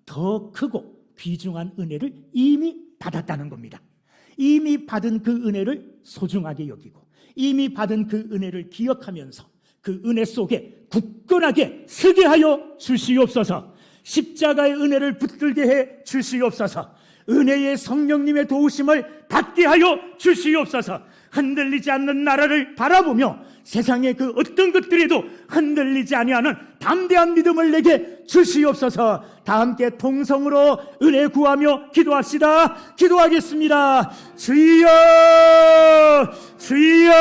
더 크고 귀중한 은혜를 이미 받았다는 겁니다. 이미 받은 그 은혜를 소중하게 여기고 이미 받은 그 은혜를 기억하면서 그 은혜 속에 굳건하게 서게 하여 주시옵소서. 십자가의 은혜를 붙들게 해 주시옵소서. 은혜의 성령님의 도우심을 받게 하여 주시옵소서. 흔들리지 않는 나라를 바라보며 세상의 그 어떤 것들에도 흔들리지 아니하는 담대한 믿음을 내게 주시옵소서. 다 함께 통성으로 은혜 구하며 기도합시다. 기도하겠습니다. 주여, 주여,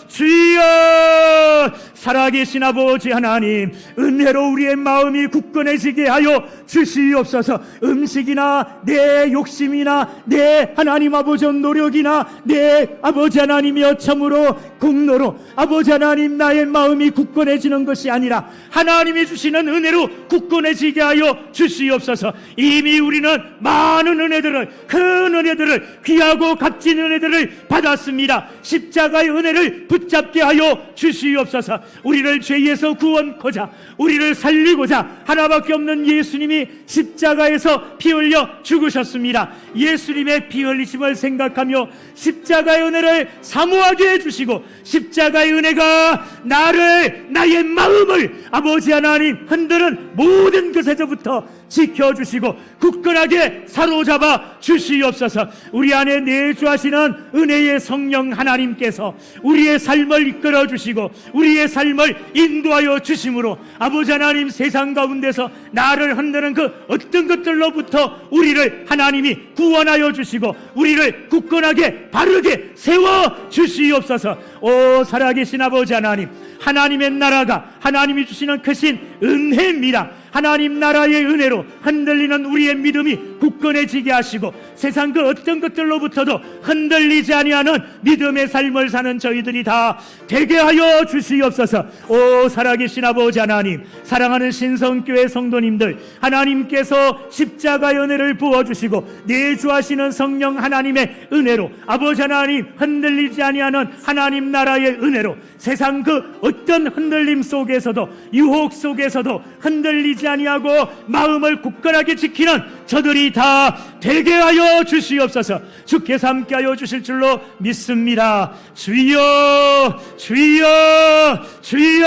주여. 살아계신 아버지 하나님, 은혜로 우리의 마음이 굳건해지게 하여 주시옵소서. 음식이나 내 욕심이나 내 하나님 아버지 노력이나 내 아버지 하나님이여 참으로 공로로 아버지 하나님 나의 마음이 굳건해지는 것이 아니라 하나님이 주시는 은혜로 굳건해지게 하여 주시옵소서. 이미 우리는 많은 은혜들을, 큰 은혜들을, 귀하고 값진 은혜들을 받았습니다. 십자가의 은혜를 붙잡게 하여 주시옵소서. 우리를 죄에서 구원코자, 우리를 살리고자 하나밖에 없는 예수님이 십자가에서 피 흘려 죽으셨습니다. 예수님의 피 흘리심을 생각하며 십자가의 은혜를 사모하게 해주시고, 십자가의 은혜가 나를, 나의 마음을 아버지 하나님 흔드는 모든 것에서부터 지켜주시고 굳건하게 사로잡아 주시옵소서. 우리 안에 내주하시는 은혜의 성령 하나님께서 우리의 삶을 이끌어 주시고 우리의 삶을 인도하여 주심으로 아버지 하나님, 세상 가운데서 나를 흔드는 그 어떤 것들로부터 우리를 하나님이 구원하여 주시고 우리를 굳건하게 바르게 세워 주시옵소서. 오 살아계신 아버지 하나님, 하나님의 나라가 하나님이 주시는 크신 은혜입니다. 하나님 나라의 은혜로 흔들리는 우리의 믿음이 굳건해지게 하시고 세상 그 어떤 것들로부터도 흔들리지 아니하는 믿음의 삶을 사는 저희들이 다 되게 하여 주시옵소서. 오 살아계신 아버지 하나님, 사랑하는 신성교회 성도님들, 하나님께서 십자가의 은혜를 부어주시고 내주하시는 성령 하나님의 은혜로 아버지 하나님 흔들리지 아니하는 하나님 나라의 은혜로 세상 그 어떤 흔들림 속에서도 유혹 속에서도 흔들리지 아니하고 마음을 굳건하게 지키는 저들이 다 되게 하여 주시옵소서. 주께서 함께 하여 주실 줄로 믿습니다. 주여, 주여, 주여.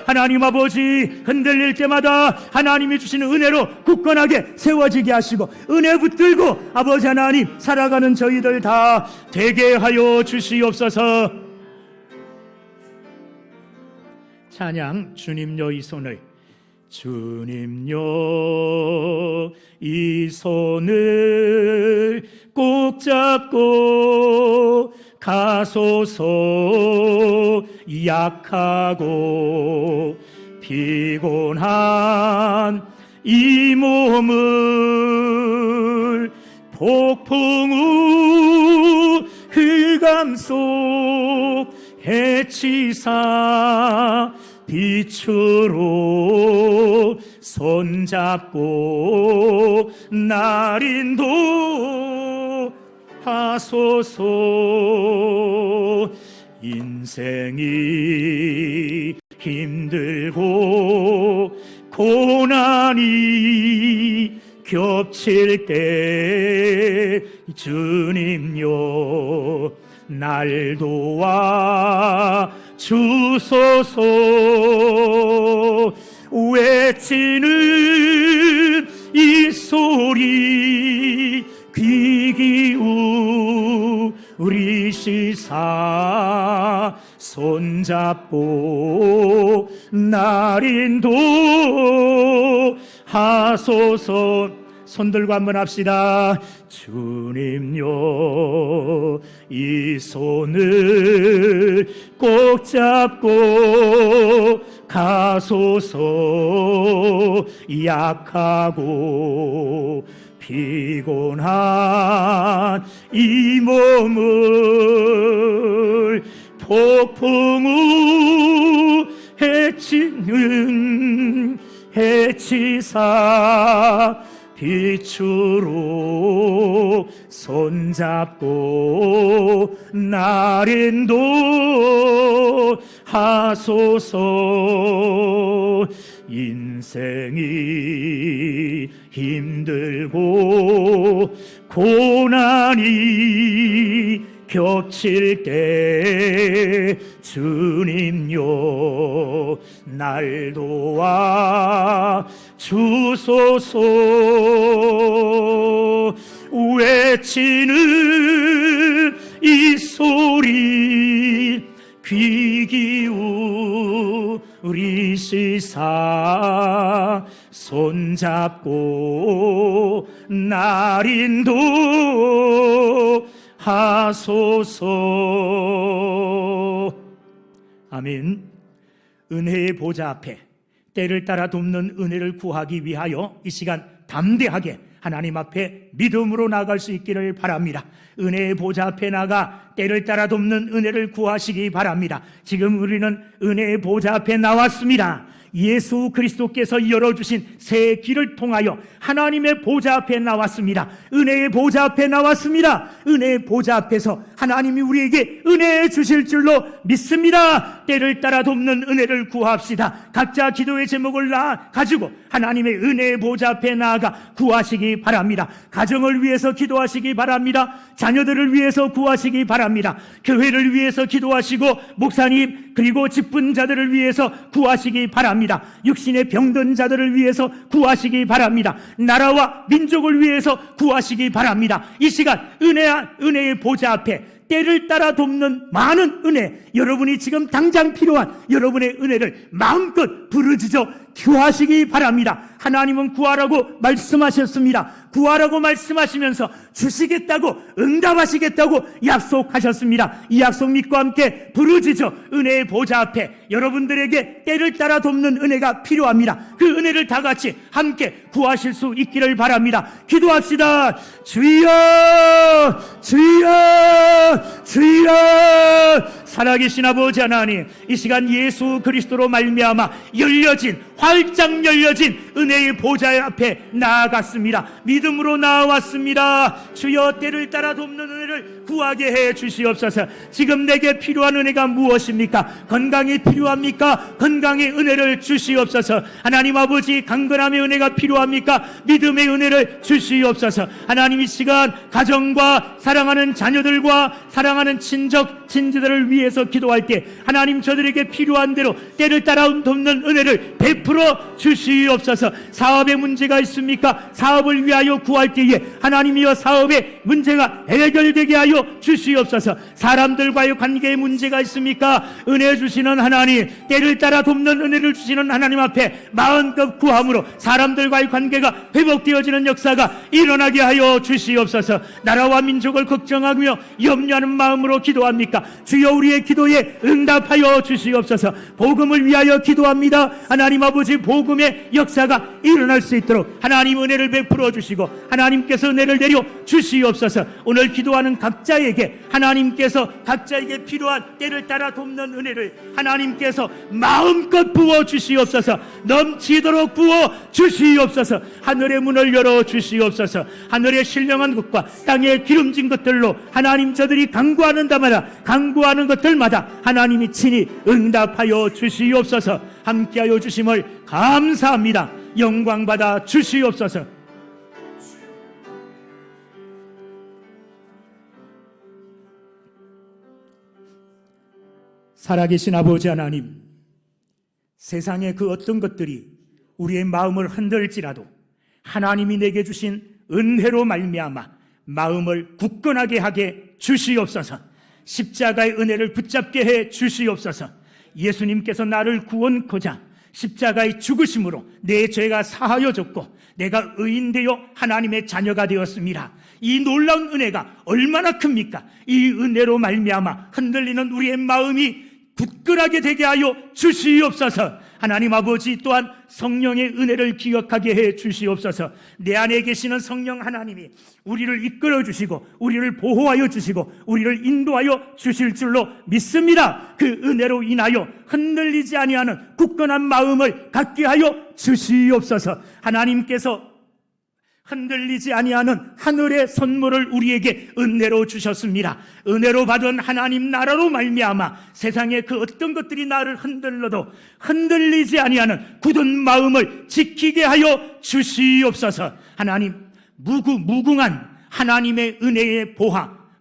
하나님 아버지, 흔들릴 때마다 하나님이 주시는 은혜로 굳건하게 세워지게 하시고 은혜 붙들고 아버지 하나님 살아가는 저희들 다 되게 하여 주시옵소서. 찬양 주님여 이 손을, 주님여 이 손을 꼭 잡고 가소서. 약하고 피곤한 이 몸을 폭풍 후 흑암 속 해치사 빛으로 손잡고 날 인도하소서. 인생이 힘들고 고난이 겹칠 때 주님여 날 도와 주소서. 외치는 이 소리 귀 기울이시사 손잡고 날 인도하소서. 손들고 한번 합시다. 주님여 이 손을 꼭 잡고 가소서. 약하고 피곤한 이 몸을 폭풍 후 해치사 빛으로 손잡고 날 인도하소서. 인생이 힘들고 고난이 겹칠 때 주님여 날 도와 주소서. 외치는 이 소리 귀 기울이시사 지시사 손잡고 날 인도하소서. 아멘. 은혜의 보좌 앞에 때를 따라 돕는 은혜를 구하기 위하여 이 시간 담대하게 하나님 앞에 믿음으로 나아갈 수 있기를 바랍니다. 은혜의 보좌 앞에 나가 때를 따라 돕는 은혜를 구하시기 바랍니다. 지금 우리는 은혜의 보좌 앞에 나왔습니다. 예수 그리스도께서 열어주신 새 길을 통하여 하나님의 보좌 앞에 나왔습니다. 은혜의 보좌 앞에 나왔습니다. 은혜의 보좌 앞에서 하나님이 우리에게 은혜 주실 줄로 믿습니다. 때를 따라 돕는 은혜를 구합시다. 각자 기도의 제목을 가지고 하나님의 은혜의 보좌 앞에 나아가 구하시기 바랍니다. 가정을 위해서 기도하시기 바랍니다. 자녀들을 위해서 구하시기 바랍니다. 교회를 위해서 기도하시고 목사님 그리고 직분자들을 위해서 구하시기 바랍니다. 육신의 병든 자들을 위해서 구하시기 바랍니다. 나라와 민족을 위해서 구하시기 바랍니다. 이 시간 은혜의 보좌 앞에 때를 따라 돕는 많은 은혜, 여러분이 지금 당장 필요한 여러분의 은혜를 마음껏 부르짖어 구하시기 바랍니다. 하나님은 구하라고 말씀하셨습니다. 구하라고 말씀하시면서 주시겠다고 응답하시겠다고 약속하셨습니다. 이 약속 믿고 함께 부르짖어 은혜의 보좌 앞에 여러분들에게 때를 따라 돕는 은혜가 필요합니다. 그 은혜를 다 같이 함께 구하실 수 있기를 바랍니다. 기도합시다. 주여 주여 주여. 살아계신 아버지 하나님, 이 시간 예수 그리스도로 말미암아 활짝 열려진 은혜의 보좌 앞에 나아갔습니다. 믿음으로 나왔습니다. 주여 때를 따라 돕는 은혜를 구하게 해 주시옵소서. 지금 내게 필요한 은혜가 무엇입니까? 건강이 필요합니까? 건강의 은혜를 주시옵소서. 하나님 아버지, 강건함의 은혜가 필요합니까? 믿음의 은혜를 주시옵소서. 하나님, 이 시간 가정과 사랑하는 자녀들과 사랑하는 친지들을 위해서 기도할 때 하나님, 저들에게 필요한 대로 때를 따라 돕는 은혜를 베풀어 주시옵소서. 사업에 문제가 있습니까? 사업을 위하여 구할 때에 하나님이여 사업의 문제가 해결되게 하여 주시옵소서. 사람들과의 관계에 문제가 있습니까? 은혜 주시는 하나님, 때를 따라 돕는 은혜를 주시는 하나님 앞에 마음껏 구함으로 사람들과의 관계가 회복되어지는 역사가 일어나게 하여 주시옵소서. 나라와 민족을 걱정하며 염려하는 마음으로 기도합니까? 주여 우리의 기도에 응답하여 주시옵소서. 복음을 위하여 기도합니다. 하나님 아버지, 복음의 역사가 일어날 수 있도록 하나님 은혜를 베풀어 주시고 하나님께서 은혜를 내려 주시옵소서. 오늘 기도하는 각자에게 하나님께서 각자에게 필요한 때를 따라 돕는 은혜를 하나님께서 마음껏 부어 주시옵소서. 넘치도록 부어 주시옵소서. 하늘의 문을 열어 주시옵소서. 하늘의 신령한 것과 땅의 기름진 것들로 하나님, 저들이 간구하는 것들마다 하나님이 친히 응답하여 주시옵소서. 함께하여 주심을 감사합니다. 영광 받아 주시옵소서. 살아계신 아버지 하나님, 세상의 그 어떤 것들이 우리의 마음을 흔들지라도 하나님이 내게 주신 은혜로 말미암아 마음을 굳건하게 하게 주시옵소서. 십자가의 은혜를 붙잡게 해 주시옵소서. 예수님께서 나를 구원코자 십자가의 죽으심으로 내 죄가 사하여졌고 내가 의인되어 하나님의 자녀가 되었습니다. 이 놀라운 은혜가 얼마나 큽니까? 이 은혜로 말미암아 흔들리는 우리의 마음이 굳건하게 되게 하여 주시옵소서. 하나님 아버지, 또한 성령의 은혜를 기억하게 해 주시옵소서. 내 안에 계시는 성령 하나님이 우리를 이끌어 주시고 우리를 보호하여 주시고 우리를 인도하여 주실 줄로 믿습니다. 그 은혜로 인하여 흔들리지 아니하는 굳건한 마음을 갖게 하여 주시옵소서. 하나님께서 흔들리지 아니하는 하늘의 선물을 우리에게 은혜로 주셨습니다. 은혜로 받은 하나님 나라로 말미암아 세상의 그 어떤 것들이 나를 흔들러도 흔들리지 아니하는 굳은 마음을 지키게 하여 주시옵소서. 하나님, 무궁한 하나님의 은혜의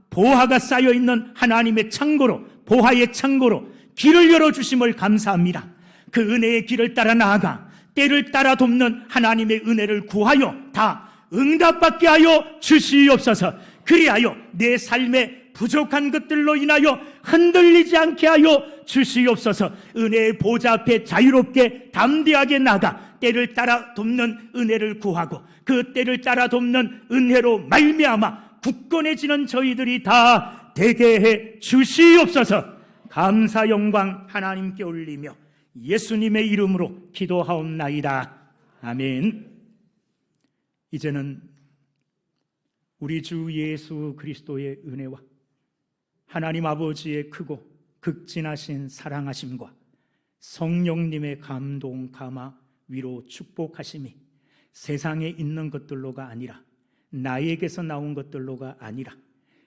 보화가 쌓여있는 하나님의 창고로, 보화의 창고로 길을 열어주심을 감사합니다. 그 은혜의 길을 따라 나아가 때를 따라 돕는 하나님의 은혜를 구하여 다 응답받게 하여 주시옵소서. 그리하여 내 삶의 부족한 것들로 인하여 흔들리지 않게 하여 주시옵소서. 은혜의 보좌 앞에 자유롭게 담대하게 나가 때를 따라 돕는 은혜를 구하고 그 때를 따라 돕는 은혜로 말미암아 굳건해지는 저희들이 다 되게 해 주시옵소서. 감사 영광 하나님께 올리며 예수님의 이름으로 기도하옵나이다. 아멘. 이제는 우리 주 예수 그리스도의 은혜와 하나님 아버지의 크고 극진하신 사랑하심과 성령님의 감동, 감화, 위로, 축복하심이 세상에 있는 것들로가 아니라 나에게서 나온 것들로가 아니라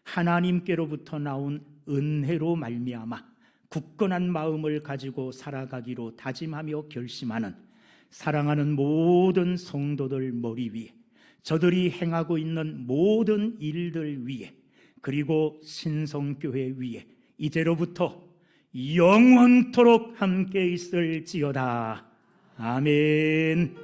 하나님께로부터 나온 은혜로 말미암아 굳건한 마음을 가지고 살아가기로 다짐하며 결심하는 사랑하는 모든 성도들 머리 위에, 저들이 행하고 있는 모든 일들 위에, 그리고 신성교회 위에 이제로부터 영원토록 함께 있을지어다. 아멘.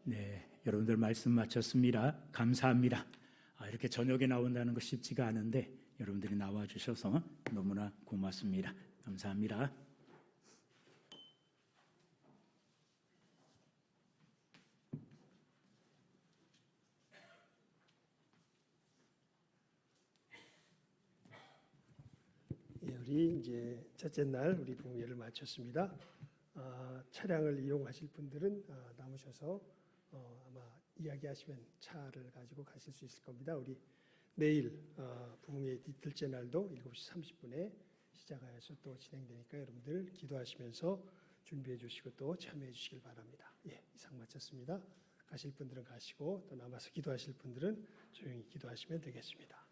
네, 여러분들 말씀 마쳤습니다. 감사합니다. 이렇게 저녁에 나온다는 거 쉽지가 않은데 여러분들이 나와주셔서 너무나 고맙습니다. 감사합니다. 예, 우리 이제 첫째 날 우리 봉예를 마쳤습니다. 차량을 이용하실 분들은 남으셔서 아마 이야기하시면 차를 가지고 가실 수 있을 겁니다. 우리 내일 부흥회 이틀째 날도 7시 30분에 시작하여서 또 진행되니까 여러분들 기도하시면서 준비해 주시고 또 참여해 주시길 바랍니다. 예, 이상 마쳤습니다. 가실 분들은 가시고 또 남아서 기도하실 분들은 조용히 기도하시면 되겠습니다.